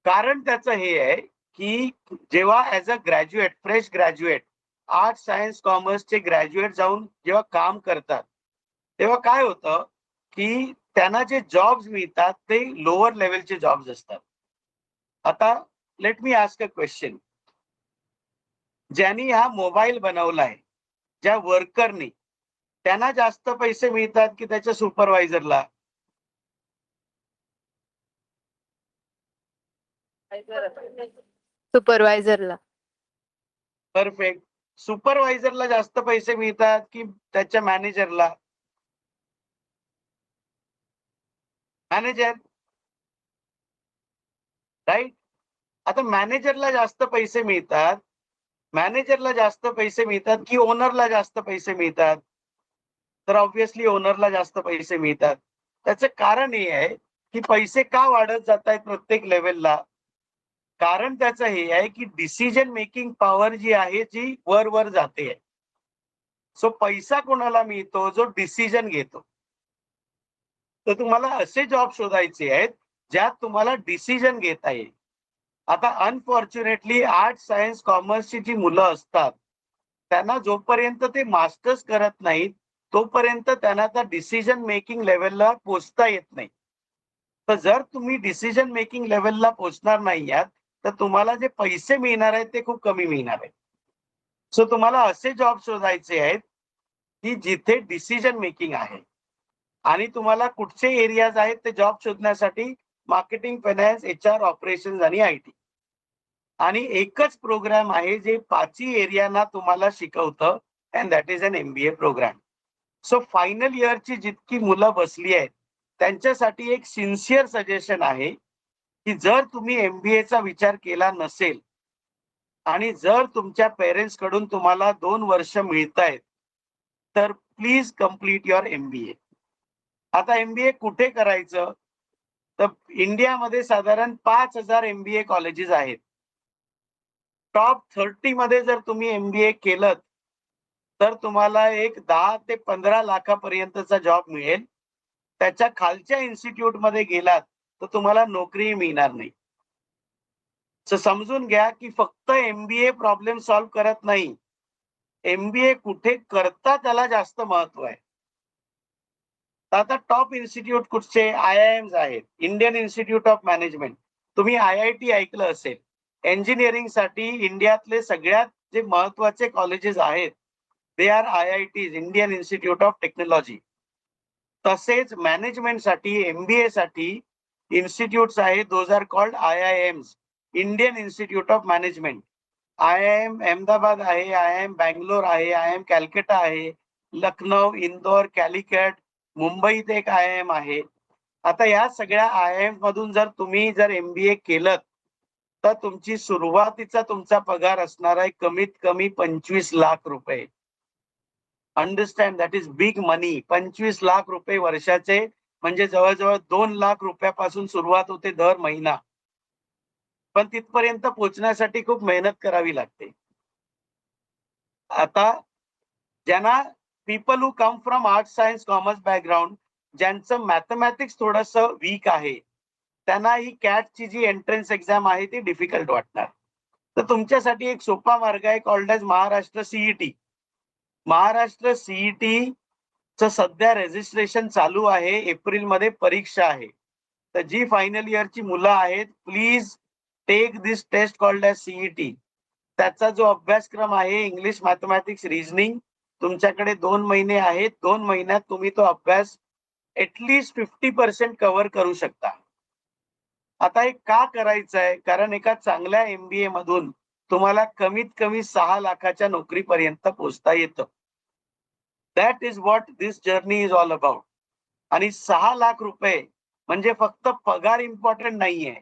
कारण त्याचं हे आहे की जेव्हा as a graduate, fresh graduate art science कॉमर्सचे ग्रॅज्युएट जाऊन जेव्हा काम करतात तेव्हा काय होतं की त्यांना जे जॉब्स मिळतात ते लोअर लेवलचे जॉब्स असतात. आता let me ask a question. ज्यांनी हा मोबाईल बनवलाय, ज्या वर्करनी, त्यांना जास्त पैसे मिळतात की त्याच्या सुपरवायझरला? सुपरवायझरला. परफेक्ट. सुपरवायझरला जास्त पैसे मिळतात की त्याच्या मॅनेजरला? Manager, right. आता मॅनेजरला जास्त पैसे मिळतात, मॅनेजरला जास्त पैसे मिळतात की ओनरला जास्त पैसे मिळतात? तर ऑब्व्हियसली ओनरला जास्त पैसे मिळतात. त्याचं कारण हे आहे की पैसे का वाढत जात आहेत प्रत्येक लेवलला? कारण त्याचं हे आहे की डिसिजन मेकिंग पॉवर जी आहे ती वर वर जाते. सो पैसा कोणाला मिळतो? जो डिसिजन घेतो. तर तुम्हाला असे जॉब शोधायचे आहेत ज्यात तुम्हाला डिसिजन घेता येईल. आता अनफॉर्च्युनेटली आर्ट सायन्स कॉमर्सची जी मुलं असतात त्यांना जोपर्यंत ते मास्टर्स करत नाहीत तोपर्यंत त्यांना त्या डिसिजन मेकिंग लेवलला पोहोचता येत नाही. तर जर तुम्ही डिसिजन मेकिंग लेवलला पोहोचणार नाही आहात तर तुम्हाला जे पैसे मिळणार आहेत ते खूप कमी मिळणार आहेत. सो तुम्हाला असे जॉब शोधायचे आहेत की जिथे डिसिजन मेकिंग आहे. आणि तुम्हाला कुठचे एरियाज आहेत ते जॉब शोधण्यासाठी? मार्केटिंग, फायनान्स, HR, ऑपरेशन्स आणि IT. आणि एकच प्रोग्राम आहे जे 5ही एरियाना तुम्हाला शिकवतं and that is an MBA program. So final इयरची जितकी मुलं बसली आहेत त्यांच्यासाठी एक सिन्सिअर सजेशन आहे की जर तुम्ही MBAचा विचार केला नसेल आणि जर तुमच्या पेरेंट्स कडून तुम्हाला 2 वर्ष मिळतायत तर प्लीज कम्प्लीट युअर MBA. आता MBA कुठे करायचं? तर इंडियामध्ये साधारण 5,000 MBA कॉलेजेस आहेत. टॉप 30 मध्ये जर तुम्ही MBA केलं तर तुम्हाला एक 10 ते 15 लाखापर्यंतचा जॉब मिळेल. त्याच्या खालच्या इन्स्टिट्यूट मध्ये गेलात तर तुम्हाला नोकरी मिळणार नाही. समजून घ्या की फक्त MBA प्रॉब्लेम सॉल्व्ह करत नाही, MBA कुठे करता त्याला जास्त महत्व आहे. आता टॉप इन्स्टिट्यूट कुठचे? IIMs आहेत, इंडियन इन्स्टिट्यूट ऑफ मॅनेजमेंट. तुम्ही IIT ऐकलं असेल. इंजिनिअरिंग साठी इंडियातले सगळ्यात जे महत्वाचे कॉलेजेस आहेत they are IITs, Indian Institute of Technology. तसेच मॅनेजमेंट साठी, MBA साठी इन्स्टिट्यूट्स आहेत, those are called IIMs, Indian Institute of Management. IIM Ahmedabad आहे, IIM बँगलोर आहे, IIM कॅलकटा आहे, लखनौ, इंदोर, कॅलिकट, मुंबईत एक IIM आहे. आता या सगळ्या IIM मधून जर तुम्ही MBA केलं तर तुमची सुरुवातीचा तुमचा पगार असणार आहे कमीत कमी 25 लाख रुपये. अंडरस्टँड, दॅट इज बिग मनी. 25 लाख रुपये वर्षाचे म्हणजे जवळजवळ 2 लाख रुपयापासून सुरुवात होते दर महिना. पण तिथपर्यंत पोहोचण्यासाठी खूप मेहनत करावी लागते. आता ज्यांना people who come from art science commerce background, ज्यांचं मॅथमॅटिक्स थोडंसं वीक आहे, त्यांना ही कॅटची जी एंट्रन्स एक्झाम आहे ती डिफिकल्ट वाटणार. तर तुमच्यासाठी एक सोपा मार्ग आहे called as Maharashtra CET. Maharashtra CET चं सध्या रजिस्ट्रेशन चालू आहे. एप्रिलमध्ये परीक्षा आहे. तर जी फायनल इयरची मुलं आहेत please take this test called as CET. त्याचा जो अभ्यासक्रम आहे इंग्लिश, मॅथमॅटिक्स, रिझनिंग, तुमच्याकडे 2 महिने आहेत. 2 महिन्यात तुम्ही तो अभ्यास ऍटलीस्ट 50% कव्हर करू शकता. आता हे का करायचं आहे? कारण एका चांगल्या MBA मधून तुम्हाला कमीत कमी 6 लाखाच्या नोकरीपर्यंत पोहोचता येतं. That is what this journey is all about. आणि 6 लाख रुपये म्हणजे फक्त पगार इम्पॉर्टंट नाहीये.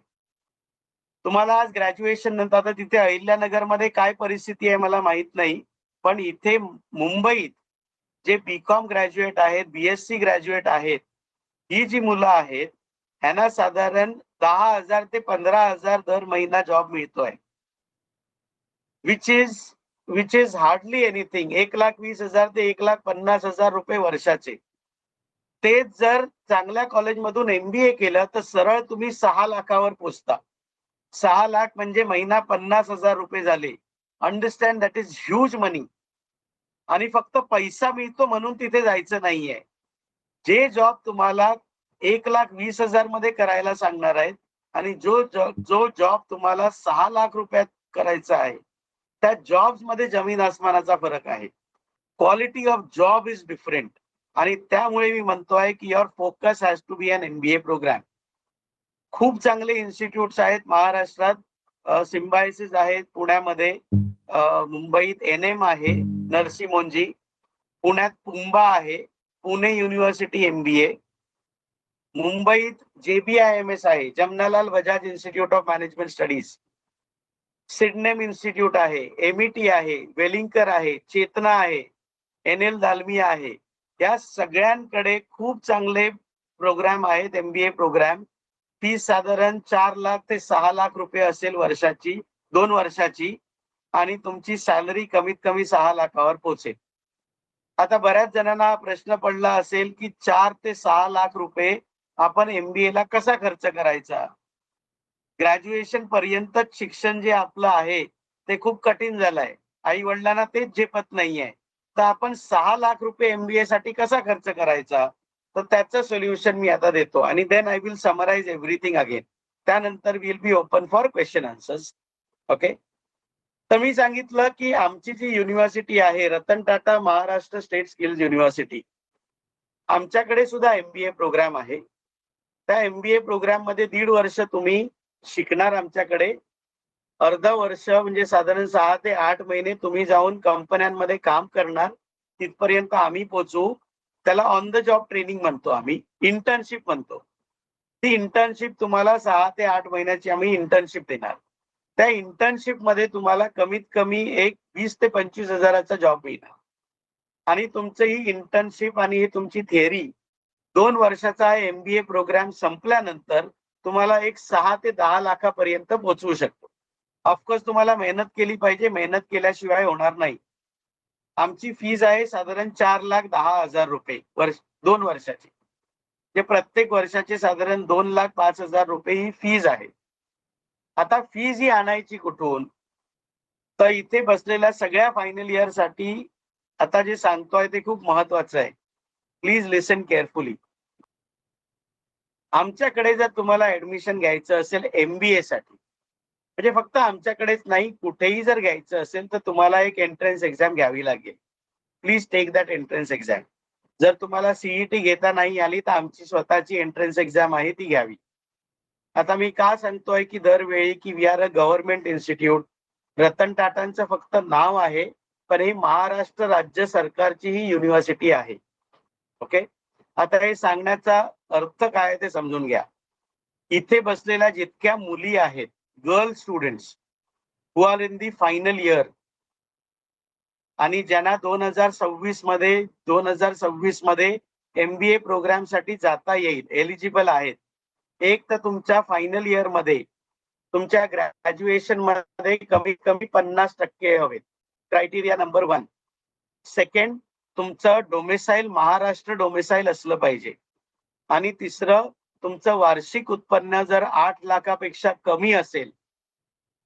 तुम्हाला आज ग्रॅज्युएशन नंतर, आता तिथे अहिल्यानगरमध्ये काय परिस्थिती आहे मला माहित नाही, पण इथे मुंबईत जे BCom ग्रॅज्युएट आहेत, BSc ग्रॅज्युएट आहेत, ही जी मुलं आहेत ह्यांना साधारण 10,000 ते 15,000 दर महिना जॉब मिळतोय. Which is hardly anything. 1,20,000 ते 1,50,000 रुपये वर्षाचे. तेच जर चांगल्या कॉलेजमधून MBA केलं तर सरळ तुम्ही 6 लाखावर पोहोचता. 6 लाख म्हणजे महिना 50,000 रुपये झाले. अंडरस्टँड दॅट इज ह्यूज मनी. आणि फक्त पैसा मिळतो म्हणून तिथे जायचं नाहीये. जे जॉब तुम्हाला 1,20,000 मध्ये करायला सांगणार आहेत आणि जो जॉब तुम्हाला 6 लाख रुपयात करायचा आहे, त्या जॉब्स मध्ये जमीन आसमानाचा फरक आहे. Quality of job is different. आणि त्यामुळे मी म्हणतोय की your focus has to be on MBA प्रोग्राम. खूप चांगले इन्स्टिट्यूट्स आहेत महाराष्ट्रात. सिम्बायसिस आहेत पुण्यामध्ये, मुंबईत NM आहे, नरसी मोंजी, पुण्यात पुंबा आहे, पुणे युनिव्हर्सिटी MBA, मुंबईत JBIMS आहे, Jamnalal Bajaj institute of management studies, Sydenham institute आहे, MET आहे, वेलिंगकर आहे, चेतना आहे, NL दालमिया आहे. या सगळ्यांकडे खूप चांगले प्रोग्राम आहेत, MBA प्रोग्राम. फीस साधारण 4 लाख ते 6 लाख रुपये असेल वर्षाची, 2 वर्षाची. आणि तुमची सॅलरी कमीत कमी 6 लाखावर पोहोचेल. आता बऱ्याच जणांना हा प्रश्न पडला असेल की 4 ते 6 लाख रुपये आपण MBA ला कसा खर्च करायचा. ग्रॅज्युएशन पर्यंत शिक्षण जे आपलं आहे ते खूप कठीण झालंय. आई वडिलांना तेच झेपत नाहीये. तर आपण 6 लाख रुपये MBA साठी कसा खर्च करायचा, तर त्याचं सोल्युशन मी आता देतो. आणि then I will summarise everything again. त्यानंतर will be open for question answers. Okay. तर मी सांगितलं की आमची जी युनिव्हर्सिटी आहे, Ratan Tata Maharashtra state skills university, आमच्याकडे सुद्धा MBA प्रोग्राम आहे. त्या MBA प्रोग्राम मध्ये 1.5 वर्ष तुम्ही शिकणार आमच्याकडे. अर्ध वर्ष म्हणजे साधारण 6 ते 8 महिने तुम्ही जाऊन कंपन्यांमध्ये काम करणार. तिथपर्यंत आम्ही पोहोचू. त्याला ऑन द जॉब ट्रेनिंग म्हणतो आम्ही, इंटर्नशिप म्हणतो. ती इंटर्नशिप तुम्हाला 6 ते 8 महिन्याची आम्ही इंटर्नशिप देणार. त्या इंटर्नशिप मध्ये तुम्हाला कमीत कमी एक 20 ते 25 हजाराचा जॉब मिळणार. आणि तुमचं ही इंटर्नशिप आणि ही तुमची थिअरी 2 वर्षाचा MBA प्रोग्राम संपल्यानंतर तुम्हाला एक 6 ते 10 लाखापर्यंत पोहोचवू शकतो. ऑफकोर्स तुम्हाला मेहनत केली पाहिजे, मेहनत केल्याशिवाय होणार नाही. आमची फीज आहे साधारण 4,10,000 रुपये 2 वर्षाची. जे प्रत्येक वर्षाचे साधारण 2,05,000 रुपये ही फीज आहे. आता फीज ही आणायची कुठून, तर इथे बसलेल्या सगळ्या फायनल इयर साठी आता जे सांगतोय ते खूप महत्वाचं आहे. Please listen carefully. आमच्याकडे जर तुम्हाला ऍडमिशन घ्यायचं असेल MBA साठी, म्हणजे फक्त आमच्याकडेच नाही, कुठेही जर घ्यायचं असेल तर तुम्हाला एक एंट्रन्स एक्झाम घ्यावी लागेल. Please take that entrance exam. जर तुम्हाला CET घेता नाही आली तर आमची स्वतःची एंट्रन्स एक्झाम आहे, ती घ्यावी. आता मी का सांगतोय की दरवेळी की we are a government institute. Ratan टाटांचं फक्त नाव आहे, पण ही महाराष्ट्र राज्य सरकारची ही युनिव्हर्सिटी आहे. ओके. आता हे सांगण्याचा अर्थ काय ते समजून घ्या. इथे बसलेल्या जितक्या मुली आहेत, girl students who are in the final year, आणि ज्यांना 2026 मध्ये MBA प्रोग्राम साठी जाता येईल, एलिजिबल आहेत. एक तर तुमच्या फायनल इयर मध्ये तुमच्या ग्रॅज्युएशन मध्ये कमीत कमी 50% हवेत. Criteria number 1. सेकंड, तुमचं डोमेसाईल महाराष्ट्र डोमेसाईल असलं पाहिजे. आणि तिसरं, तुमचं वार्षिक उत्पन्न जर 8 लाखापेक्षा कमी असेल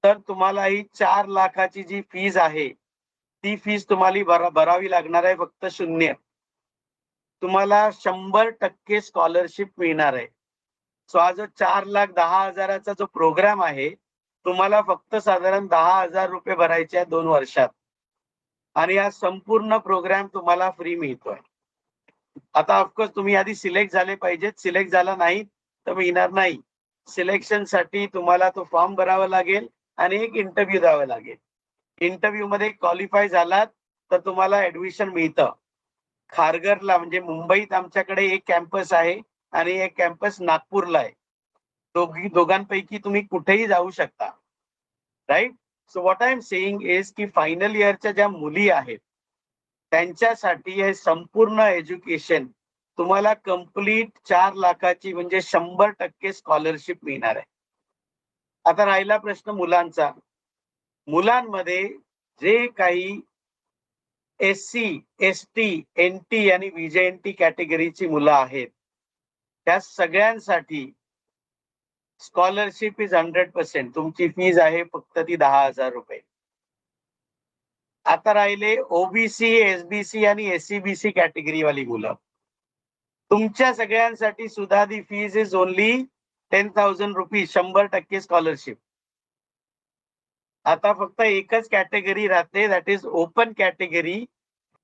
तर तुम्हाला ही 4 लाखाची जी फीज आहे ती फीज तुम्हाला भरावी लागणार आहे फक्त 0. तुम्हाला 100% स्कॉलरशिप मिळणार आहे. सो हा जो 4,10,000चा जो प्रोग्राम आहे, तुम्हाला फक्त साधारण 10,000 रुपये भरायचे आहेत 2 वर्षात. आणि हा संपूर्ण प्रोग्राम तुम्हाला फ्री मिळतोय. आता ऑफकोर्स तुम्ही आधी सिलेक्ट झाले पाहिजेत. सिलेक्ट झाला नाही तर मिळणार नाही. सिलेक्शन साठी तुम्हाला तो फॉर्म भरावा लागेल आणि एक इंटरव्ह्यू द्यावा लागेल. इंटरव्ह्यू मध्ये क्वालिफाय झालात तर तुम्हाला ऍडमिशन मिळतं. खारघरला म्हणजे मुंबईत आमच्याकडे एक कॅम्पस आहे आणि एक कॅम्पस नागपूरला आहे. दोघांपैकी तुम्ही कुठेही जाऊ शकता. Right. So what I am saying is की फायनल इयरच्या ज्या मुली आहेत त्यांच्यासाठी हे संपूर्ण एज्युकेशन तुम्हाला कंप्लीट 4 लाखाची म्हणजे 100% स्कॉलरशिप मिळणार आहे. आता राहिला प्रश्न मुलांचा. मुलांमध्ये जे काही SC, ST, NT आणि VJNT कॅटेगरीची मुलं आहेत त्या सगळ्यांसाठी स्कॉलरशिप इज 100%. तुमची फीज आहे फक्त ती 10,000 रुपये. आता राहिले ओबीसी, एसबीसी आणि एससीबीसी कॅटेगरी वाली मुलं. तुमच्या सगळ्यांसाठी सुद्धा the fees is only 10,000 rupees, 100% scholarship. आता फक्त एकच कॅटेगरी राहते, दॅट इज ओपन कॅटेगरी.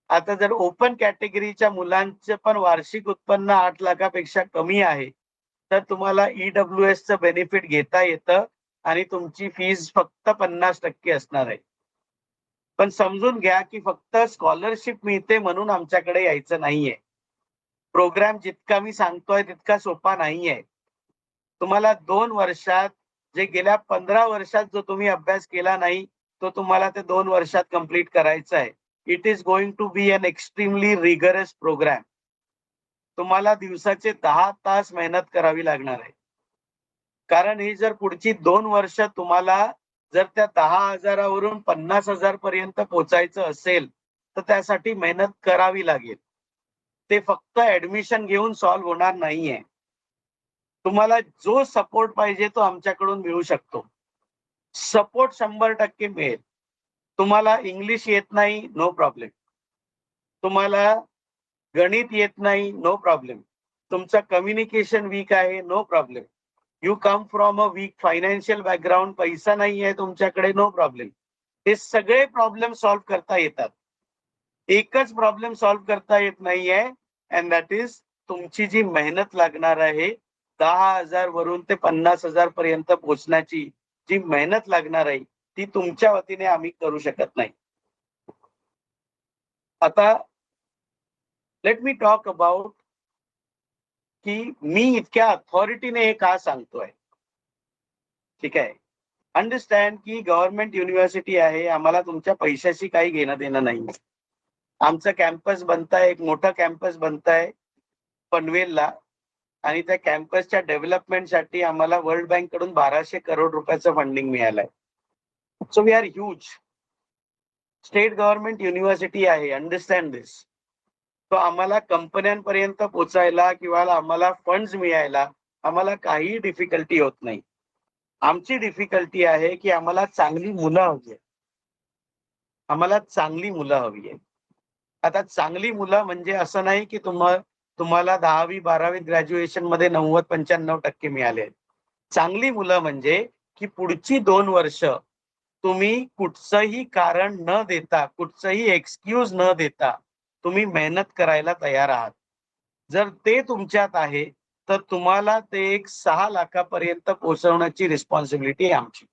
आता जर ओपन कॅटेगरीच्या मुलांचं पण वार्षिक उत्पन्न 8 लाखापेक्षा कमी आहे तर तुम्हाला EWS चं बेनिफिट घेता येतं आणि तुमची फीज फक्त 50% असणार आहे. पण समजून घ्या की फक्त स्कॉलरशिप मिळते म्हणून आमच्याकडे यायचं नाहीये. प्रोग्राम जितका मी सांगतोय तितका सोपा नाहीये. तुम्हाला 2 वर्षात, जे गेल्या 15 वर्षात जो तुम्ही अभ्यास केला नाही तो तुम्हाला ते 2 वर्षात कंप्लीट करायचा आहे. It is going to be an extremely rigorous program. तुम्हाला दिवसाचे 10 तास मेहनत करावी लागणार आहे. कारण ही जर पुढची 2 वर्ष तुम्हाला जर त्या 10,000 वरून 50,000 पर्यंत पोहोचायचं असेल तर त्यासाठी मेहनत करावी लागेल. ते फक्त ऍडमिशन घेऊन सॉल्व्ह होणार नाहीये. तुम्हाला जो सपोर्ट पाहिजे तो आमच्याकडून मिळू शकतो. सपोर्ट 100% मिळेल. तुम्हाला इंग्लिश येत नाही, नो प्रॉब्लेम. तुम्हाला गणित येत नाही, नो प्रॉब्लेम. तुमचं कम्युनिकेशन वीक आहे, no problem. You come from a weak financial background, पैसा नाही आहे तुमच्याकडे, नो प्रॉब्लेम. हे सगळे प्रॉब्लेम सॉल्व्ह करता येतात. एकच प्रॉब्लेम सॉल्व्ह करता येत नाहीये अँड दॅट इज तुमची जी मेहनत लागणार आहे. 10,000 वरून ते 50,000 पर्यंत पोहोचण्याची जी मेहनत लागणार आहे ती तुमच्या वतीने आम्ही करू शकत नाही. आता लेट मी टॉक अबाउट की मी इतक्या अथॉरिटीने हे का सांगतोय. ठीक आहे, अंडरस्टँड की गव्हर्नमेंट युनिव्हर्सिटी आहे, आम्हाला तुमच्या पैशाशी काही घेणं देणं नाही. आमचं कॅम्पस बनताय, एक मोठं कॅम्पस बनताय पनवेलला आणि त्या कॅम्पसच्या डेव्हलपमेंटसाठी आम्हाला वर्ल्ड बँक कडून 1200 करोड रुपयाचं फंडिंग मिळालंय. So we are huge. State government university आहे, अंडरस्टँड दिस. तो आम्हाला कंपन्यांपर्यंत पोचायला किंवा आम्हाला फंड्स मिळायला आम्हाला काही डिफिकल्टी होत नाही. आमची डिफिकल्टी आहे की आम्हाला चांगली मुलं हवी आहे. आम्हाला चांगली मुलं हवी आहे. आता चांगली मुलं म्हणजे असं नाही की तुम्हाला 10वी 12वी ग्रॅज्युएशन मध्ये 90-95% मिळाले. चांगली मुलं म्हणजे की पुढची 2 वर्ष तुम्ही कुठचंही कारण न देता, कुठचंही एक्सक्यूज न देता तुम्ही मेहनत करायला तयार आहात. जर ते तुमच्यात आहे तर तुम्हाला ते एक 6 लाखापर्यंत पोहोचवण्याची रिस्पॉन्सिबिलिटी आहे आमची.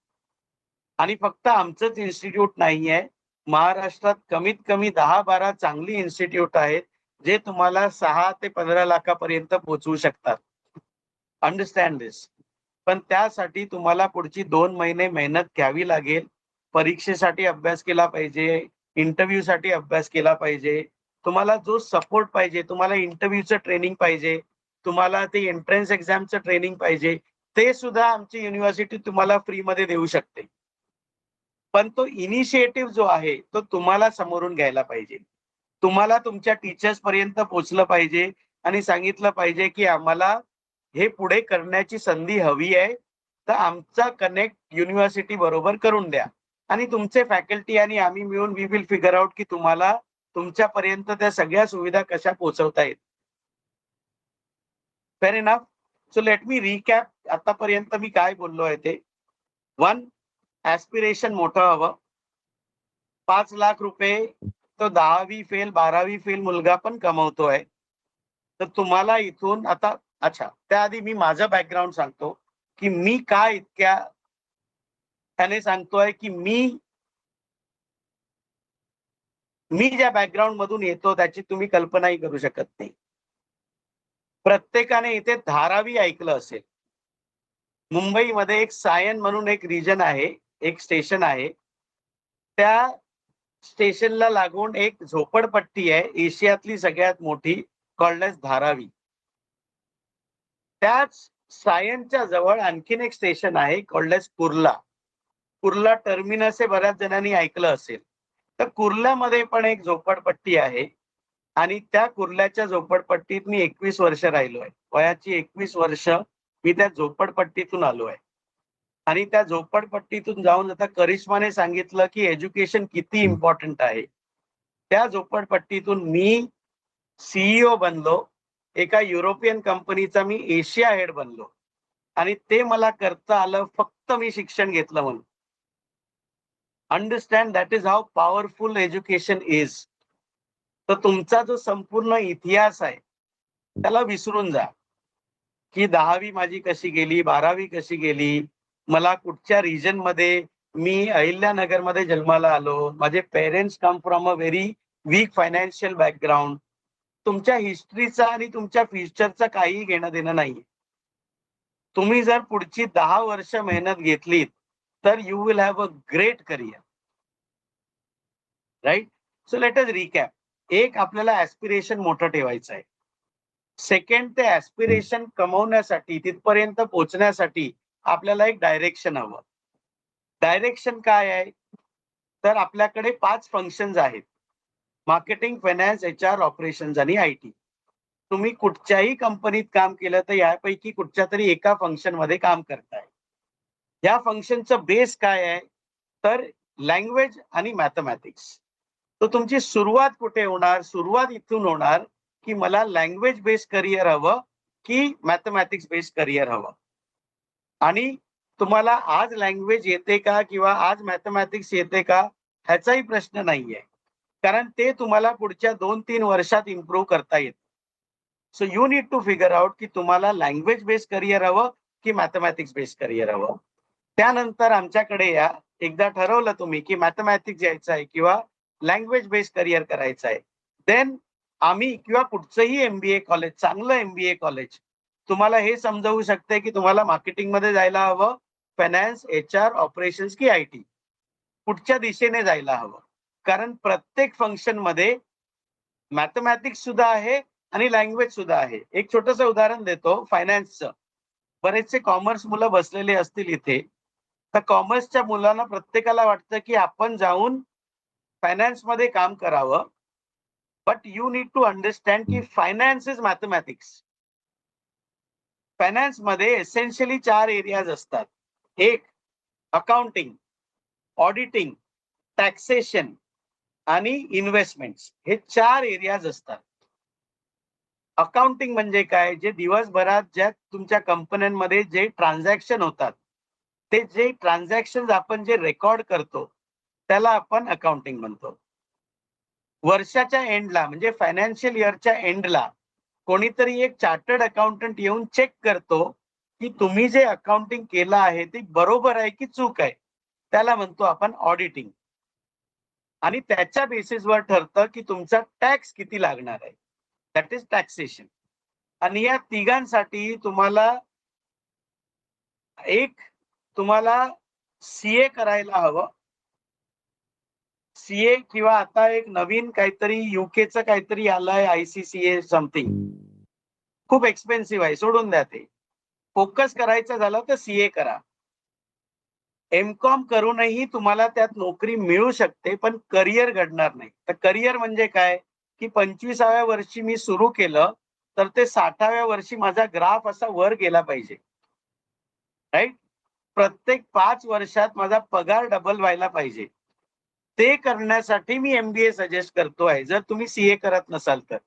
आणि फक्त आमचंच इन्स्टिट्यूट नाहीये, महाराष्ट्रात कमीत कमी 10-12 चांगली इन्स्टिट्यूट आहेत जे तुम्हाला 6 ते 15 लाखापर्यंत पोहोचवू शकतात. अंडरस्टँड दिस. पण त्यासाठी तुम्हाला पुढची 2 महिने मेहनत घ्यावी लागेल. परीक्षेसाठी अभ्यास केला पाहिजे, इंटरव्ह्यू साठी अभ्यास केला पाहिजे. तुम्हाला जो सपोर्ट पाहिजे, तुम्हाला इंटरव्ह्यूचं ट्रेनिंग पाहिजे, तुम्हाला ते एंट्रन्स एक्झामचं ट्रेनिंग पाहिजे, ते सुद्धा आमची युनिव्हर्सिटी तुम्हाला फ्रीमध्ये देऊ शकते. पण तो इनिशिएटिव्ह जो आहे तो तुम्हाला समोरून घ्यायला पाहिजे. तुम्हाला तुमच्या टीचर्स पर्यंत पोहोचलं पाहिजे आणि सांगितलं पाहिजे की आम्हाला हे पुढे करण्याची संधी हवी आहे, तर आमचा कनेक्ट युनिव्हर्सिटी बरोबर करून द्या आणि तुमचे फॅकल्टी आणि आम्ही मिळून वी विल फिगर आउट की तुम्हाला तुमच्यापर्यंत त्या सगळ्या सुविधा कशा पोहोचवता येत. Fair enough. So let me recap. आतापर्यंत मी काय बोललो आहे ते. 1, ऍस्पिरेशन मोठं हवं. 5 लाख रुपये तो 10वी फेल 12वी फेल मुलगा पण कमवतोय. तर तुम्हाला इथून आता अच्छा, त्याआधी मी माझं बॅकग्राऊंड सांगतो की मी काय इतक्या त्याने सांगतोय की मी ज्या बॅकग्राऊंड मधून येतो त्याची तुम्ही कल्पनाही करू शकत नाही. प्रत्येकाने इथे धारावी ऐकलं असेल. मुंबईमध्ये एक सायन म्हणून एक रिजन आहे, एक स्टेशन आहे. त्या स्टेशनला लागून एक झोपडपट्टी आहे, एशियातली सगळ्यात मोठी, कॉल्ड एज धारावी. त्याच सायनच्या जवळ आणखीन एक स्टेशन आहे called as Kurla. Kurla terminus हे बऱ्याच जणांनी ऐकलं असेल. तर कुर्ल्यामध्ये पण एक झोपडपट्टी आहे आणि त्या कुर्ल्याच्या झोपडपट्टीत मी 21 वर्ष राहिलो आहे. वयाची 21 वर्ष मी त्या झोपडपट्टीतून आलो आहे. आणि त्या झोपडपट्टीतून जाऊन आता करिश्माने सांगितलं की एज्युकेशन किती इम्पॉर्टंट आहे. त्या झोपडपट्टीतून मी सीईओ बनलो. एका युरोपियन कंपनीचा मी एशिया हेड बनलो आणि ते मला करता आलं फक्त मी शिक्षण घेतलं म्हणून. Understand that is how powerful education is. तर तुमचा जो संपूर्ण इतिहास आहे त्याला विसरून जा की 10वी माझी कशी गेली, 12वी कशी गेली, मला कुठच्या रिजन मध्ये, मी अहिल्यानगर मध्ये जन्माला आलो, माझे parents come from a very weak financial background. तुमच्या हिस्ट्रीचा आणि तुमच्या फ्युचरचा काही घेणं देणं नाहीये. तुम्ही जर पुढची 10 वर्ष मेहनत घेतलीत तर you will have a great career. Right. So let us recap. एक, आपल्याला ऍस्पिरेशन मोठं ठेवायचं आहे. सेकंड, ते ऍस्पिरेशन कमवण्यासाठी, तिथपर्यंत पोहोचण्यासाठी आपल्याला एक डायरेक्शन हवं. डायरेक्शन काय आहे? तर आपल्याकडे 5 फंक्शन्स आहेत: मार्केटिंग, फायनान्स, HR, ऑपरेशन्स आणि IT. तुम्ही कुठच्याही कंपनीत काम केलं तर यापैकी कुठच्या तरी एका फंक्शन मध्ये काम करताय. या फंक्शनचं बेस काय आहे? तर लँग्वेज आणि मॅथमॅटिक्स. तर तुमची सुरुवात कुठे होणार? सुरुवात इथून होणार की मला लँग्वेज बेस्ड करिअर हवं की मॅथमॅटिक्स बेस्ड करिअर हवं. आणि तुम्हाला आज लँग्वेज येते का किंवा आज मॅथमॅटिक्स येते का ह्याचाही प्रश्न नाहीये, कारण ते तुम्हाला पुढच्या 2-3 वर्षात इम्प्रूव्ह करता येतं. So you need to figure out की तुम्हाला लँग्वेज बेस्ड करिअर हवं की मॅथमॅटिक्स बेस्ड करिअर हवं. त्यानंतर आमच्याकडे या. एकदा ठरवलं तुम्ही की मॅथमॅटिक्स यायचं आहे किंवा लँग्वेज बेस्ड करिअर करायचं आहे, देन आम्ही किंवा कुठचंही MBA कॉलेज, चांगलं MBA कॉलेज तुम्हाला हे समजावू शकते की तुम्हाला मार्केटिंग मध्ये जायला हवं, फायनान्स, HR, ऑपरेशन्स की IT, कुठच्या दिशेने जायला हवं. कारण प्रत्येक फंक्शन मध्ये मॅथमॅटिक्स सुद्धा आहे आणि लँग्वेज सुद्धा आहे. एक छोटंसं उदाहरण देतो फायनान्सचं. बरेचसे कॉमर्स मुलं बसलेले असतील इथे, तर कॉमर्सच्या मुलांना प्रत्येकाला वाटतं की आपण जाऊन फायनान्स मध्ये काम करावं. But you need to understand की फायनान्स इज मॅथमॅटिक्स. फायनान्स मध्ये एसेन्शियली 4 एरियाज असतात. एक, अकाउंटिंग, ऑडिटिंग, टॅक्सेशन आणि इन्व्हेस्टमेंट्स. हे 4 एरियाज असतात. अकाउंटिंग म्हणजे काय? जे दिवसभरात ज्या तुमच्या कंपन्यांमध्ये जे ट्रान्झॅक्शन होतात, ते जे ट्रान्झॅक्शन आपण जे रेकॉर्ड करतो त्याला आपण अकाउंटिंग म्हणतो. वर्षाच्या एंडला म्हणजे फायनान्शियल इयरच्या एंडला कोणीतरी एक चार्टर्ड अकाउंटंट येऊन चेक करतो की तुम्ही जे अकाउंटिंग केलं आहे ते बरोबर आहे की चूक आहे. त्याला म्हणतो आपण ऑडिटिंग. आणि त्याच्या बेसिसवर ठरतं की तुमचा टॅक्स किती लागणार आहे. That is taxation. आणि या तिघांसाठी तुम्हाला CA करायला हवं. CA किंवा आता एक नवीन काहीतरी UKचं काहीतरी आलंय ICCA समथिंग, खूप एक्सपेन्सिव्ह आहे, सोडून द्या ते. फोकस करायचं झालं तर CA करा. MCOM करूनही तुम्हाला त्यात नोकरी मिळू शकते, पण करिअर घडणार नाही. तर करिअर म्हणजे काय की 25व्या वर्षी मी सुरू केलं तर ते 60व्या वर्षी माझा ग्राफ असा वर गेला पाहिजे. राईट. प्रत्येक 5 वर्षात माझा पगार डबल व्हायला पाहिजे. ते करण्यासाठी मी MBA सजेस्ट करतोय, जर तुम्ही CA करत नसाल तर.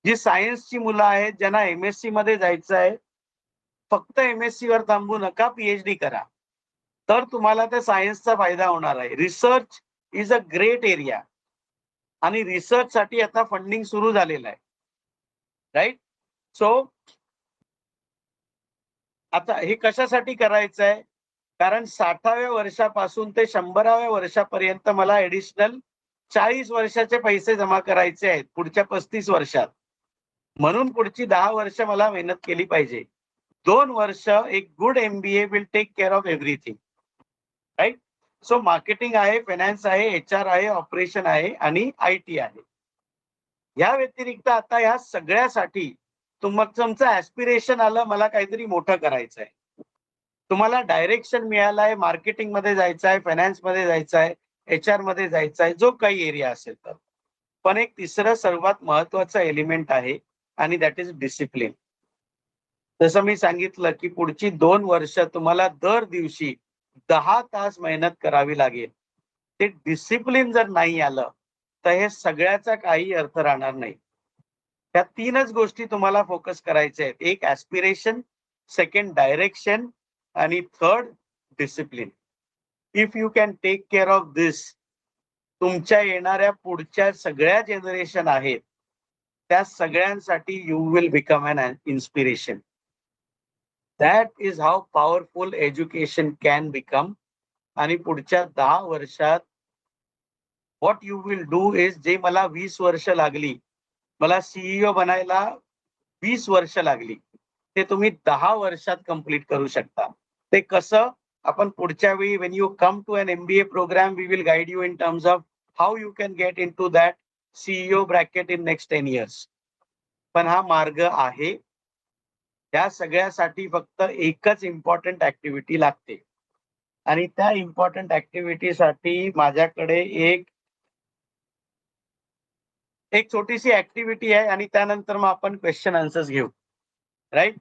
जी सायन्सची मुलं आहेत ज्यांना MSc मध्ये जायचं आहे, फक्त MSc वर थांबू नका, PhD करा, तर तुम्हाला त्या सायन्सचा फायदा होणार आहे. Research is a great area आणि रिसर्च साठी आता फंडिंग सुरू झालेलं आहे. राईट. सो आता हे कशासाठी करायचं आहे? कारण 60व्या वर्षापासून ते 100व्या वर्षापर्यंत मला ऍडिशनल 40 वर्षाचे पैसे जमा करायचे आहेत पुढच्या 35 वर्षात. म्हणून पुढची 10 वर्ष मला मेहनत केली पाहिजे. 2 वर्ष एक good MBA will take care of everything. Right. So marketing आहे, फायनान्स आहे, HR आहे, ऑपरेशन आहे आणि IT आहे. या व्यतिरिक्त आता या सगळ्यासाठी तुमचं ऍस्पिरेशन आलं, मला काहीतरी मोठं करायचं आहे. तुम्हाला डायरेक्शन मिळालंय, मार्केटिंग मध्ये जायचं आहे, फायनान्स मध्ये जायचं आहे, HR मध्ये जायचं आहे, जो काही एरिया असेल तर. पण एक तिसरं सर्वात महत्वाचं एलिमेंट आहे आणि दॅट इज डिसिप्लिन. जसं मी सांगितलं की पुढची 2 वर्ष तुम्हाला दर दिवशी 10 तास मेहनत करावी लागेल. ते डिसिप्लिन जर नाही आलं तर हे सगळ्याचा काही अर्थ राहणार नाही. त्या 3च गोष्टी तुम्हाला फोकस करायच्या आहेत. एक ऍस्पिरेशन, सेकंड डायरेक्शन आणि third discipline. If you can take care of this, तुमच्या येणाऱ्या पुढच्या सगळ्या जनरेशन आहेत त्या सगळ्यांसाठी you will become an inspiration. That is how powerful education can become. आणि पुढच्या 10 वर्षात what you will do is, जे मला 20 वर्ष लागली, मला सीईओ बनायला 20 वर्ष लागली, ते तुम्ही 10 वर्षात कंप्लीट करू शकता. ते कसं आपण पुढच्या वेळी when you come to an MBA program we will guide you in terms of how you can get into that CEO bracket in next 10 years. पण हा मार्ग आहे. त्या सगळ्यासाठी फक्त एकच इम्पॉर्टंट ऍक्टिव्हिटी लागते आणि त्या इम्पॉर्टंट ऍक्टिव्हिटीसाठी माझ्याकडे एक छोटीशी ऍक्टिव्हिटी आहे आणि त्यानंतर मग आपण क्वेश्चन आन्सर्स घेऊ. राईट.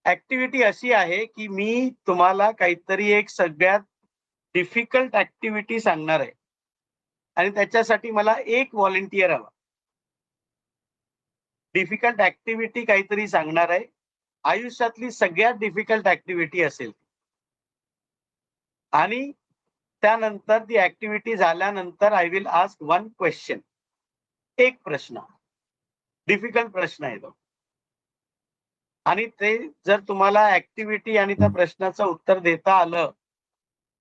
ऍक्टिव्हिटी अशी आहे की मी तुम्हाला काहीतरी एक सगळ्यात डिफिकल्ट ऍक्टिव्हिटी सांगणार आहे आणि त्याच्यासाठी मला एक व्हॉलंटियर हवा. डिफिकल्ट ऍक्टिव्हिटी काहीतरी सांगणार आहे, आयुष्यातली सगळ्यात डिफिकल्ट ऍक्टिव्हिटी असेल. आणि त्यानंतर ती ऍक्टिव्हिटी झाल्यानंतर I will ask one question. एक प्रश्न, डिफिकल्ट प्रश्न आहे तो. आणि ते जर तुम्हाला ऍक्टिव्हिटी आणि त्या प्रश्नाचं उत्तर देता आलं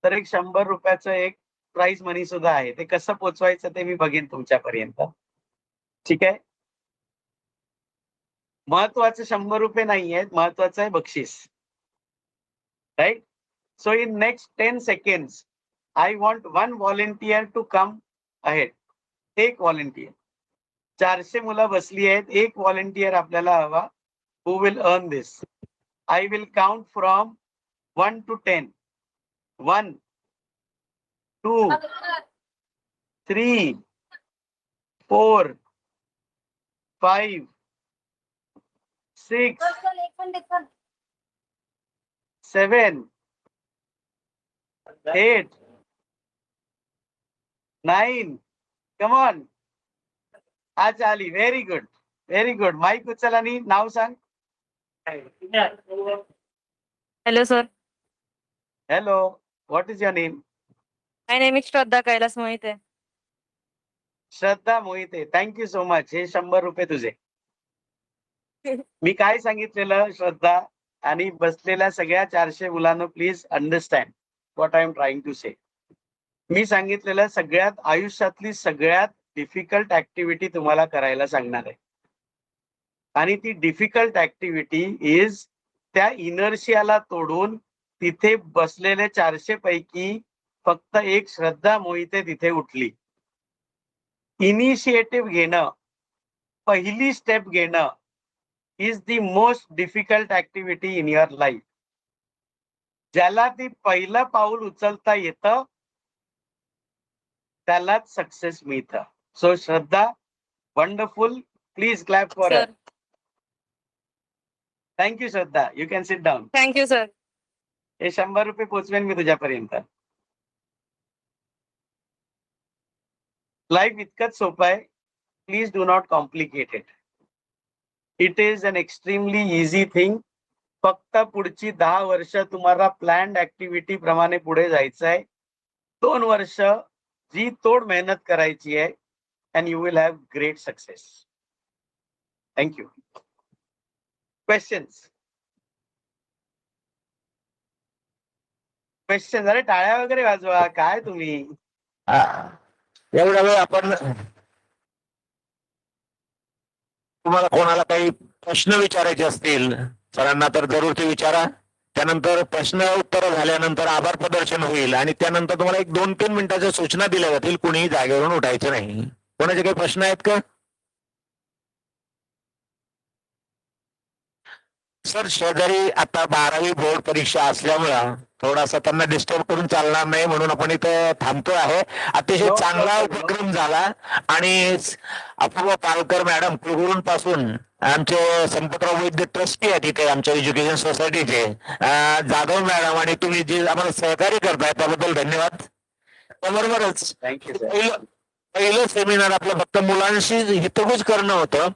तर एक 100 रुपयाचं एक प्राइज मनी सुद्धा आहे. ते कसं पोचवायचं ते मी बघेन तुमच्यापर्यंत. ठीक आहे. महत्वाचं 100 रुपये नाही आहेत, महत्वाचं आहे बक्षीस. Right. So in next 10 seconds I want one volunteer to come ahead. एक व्हॉलंटियर. 400 मुलं बसली आहेत, एक व्हॉलंटियर आपल्याला हवा. Who will earn this? I will count from 1 to 10. 1, 2, 3, 4, 5, 6, 7, 8, 9. Come on. अच्छा आली. Very good, very good. Mic उचल आणि नाव सांग. Hello, sir. Hello, what is your name? My name is Shraddha Kailas Mohite. Shraddha Mohite. Thank you so much. हे 100 रुपये तुझे. मी काय सांगितलेलं श्रद्धा आणि बसलेल्या सगळ्या 400 मुलांना please understand what I am trying to say. मी सांगितलेलं सगळ्यात आयुष्यातली सगळ्यात डिफिकल्ट ऍक्टिव्हिटी तुम्हाला करायला सांगणार आहे. आणि ती डिफिकल्ट ऍक्टिव्हिटी इज त्या इनर्शियाला तोडून तिथे बसलेले 400 पैकी फक्त एक श्रद्धा मोहिते तिथे उठली. इनिशिएटिव्ह घेणं, पहिली स्टेप घेणं is the most difficult activity in your life. ज्याला ती पहिलं पाऊल उचलता येतं त्यालाच सक्सेस मिळतं. So Shraddha, wonderful. Please clap for Sir, her. Thank you Shraddha. You can sit down. thank you, sir. हे 100 रुपये पोचवेन मी तुझ्यापर्यंत. लाईफ इतकंच सोपं आहे. Please do not complicate it. It is an extremely easy thing. फक्त पुढची 10 वर्ष तुम्हाला प्लॅन्ड ऍक्टिव्हिटी प्रमाणे पुढे जायचं आहे. 2 वर्ष जी तोड मेहनत करायची आहे and you will have great success. Thank you. Questions? Question? अरे टाळ्या वगैरे वाजवा. काय तुम्ही? एवढा वेळ आपण तुम्हाला कोणाला काही प्रश्न विचारायचे असतील सरांना तर जरूर ते विचारा. त्यानंतर प्रश्न उत्तर झाल्यानंतर आभार प्रदर्शन होईल आणि त्यानंतर तुम्हाला एक 2-3 मिनिटाच्या सूचना दिल्या जातील. कुणीही जागेवरून उठायचं नाही. कोणाचे काही प्रश्न आहेत का? सर, शेजारी आता 12वी बोर्ड परीक्षा असल्यामुळं थोडासा त्यांना डिस्टर्ब करून चालणार नाही म्हणून आपण इथं थांबतो आहे. अतिशय चांगला उपक्रम झाला आणि अपूर्व पालकर मॅडम कुलगुरूंपासून आमचे संपतराव वैद्य ट्रस्टी आहेत इथे आमच्या एज्युकेशन सोसायटीचे जाधव मॅडम आणि तुम्ही जे आम्हाला सहकार्य करताय त्याबद्दल धन्यवाद. त्याबरोबरच थँक्यू सर. पहिलं सेमिनार आपलं फक्त मुलांशी हितगुज करणं होतं.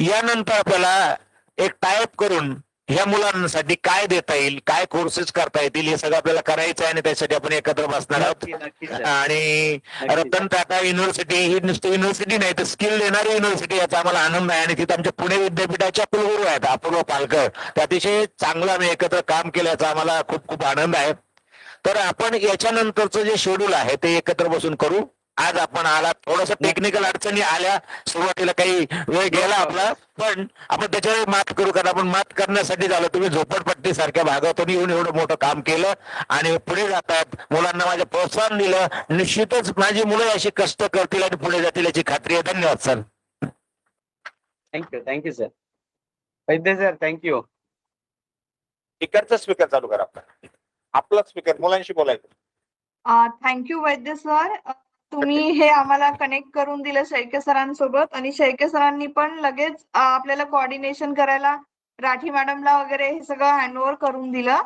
यानंतर आपल्याला एक टाईप करून ह्या मुलांसाठी काय देता येईल, काय कोर्सेस करता येतील हे सगळं आपल्याला करायचं आहे आणि त्यासाठी आपण एकत्र बसणार आहोत. नक्की सर. आणि रतन टाटा युनिव्हर्सिटी ही नुसती युनिव्हर्सिटी नाही तर स्किल देणारी युनिव्हर्सिटी याचा आम्हाला आनंद आहे. आणि तिथे आमच्या पुणे विद्यापीठाच्या कुलगुरू आहेत अपूर्व पालकर, ते अतिशय चांगलं आम्ही एकत्र काम केल्याचा आम्हाला खूप खूप आनंद आहे. तर आपण याच्यानंतरचं जे शेड्यूल आहे ते एकत्र बसून करू. आज आपण आला थोडस टेक्निकल अडचणी आल्या, सुरुवातीला काही वेळ गेला आपला, पण आपण त्याच्यावर मात करू. कारण आपण मात करण्यासाठी झालं. तुम्ही झोपडपट्टी सारख्या भागातून येऊन एवढं मोठं काम केलं आणि पुढे जातात, मुलांना माझं प्रोत्साहन दिलं. निश्चितच माझी मुलं अशी कष्ट करतील आणि पुढे जातील याची खात्री आहे. धन्यवाद sir. Thank you sir. Vaidya sir thank you. स्पीकरचा स्पीकर चालू करा. आपला स्पीकर मुलांशी बोलायचं. Thank you Vaidya sir. तुम्ही हे आम्हाला कनेक्ट करून दिलं शेळके सरांसोबत आणि शेळके सरांनी पण लगेच आपल्याला कोऑर्डिनेशन करायला राठी मॅडमला वगैरे हे सगळं हँडओव्हर करून दिलं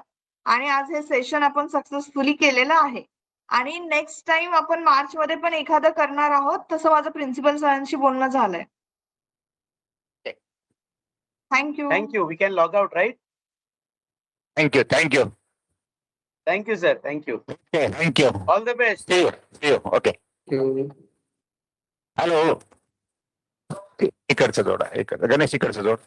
आणि आज हे सेशन आपण सक्सेसफुली केलेलं आहे. आणि नेक्स्ट टाइम आपण मार्च मध्ये पण एखादं करणार आहोत, तसं माझं प्रिन्सिपल सरांशी बोलणं झालंय. Thank you. We can log out right. Thank you. Thank you sir. Thank you. Thank you. All the best. Okay. Hello. इकडचं जोडा. गणेश इकडचं जोड.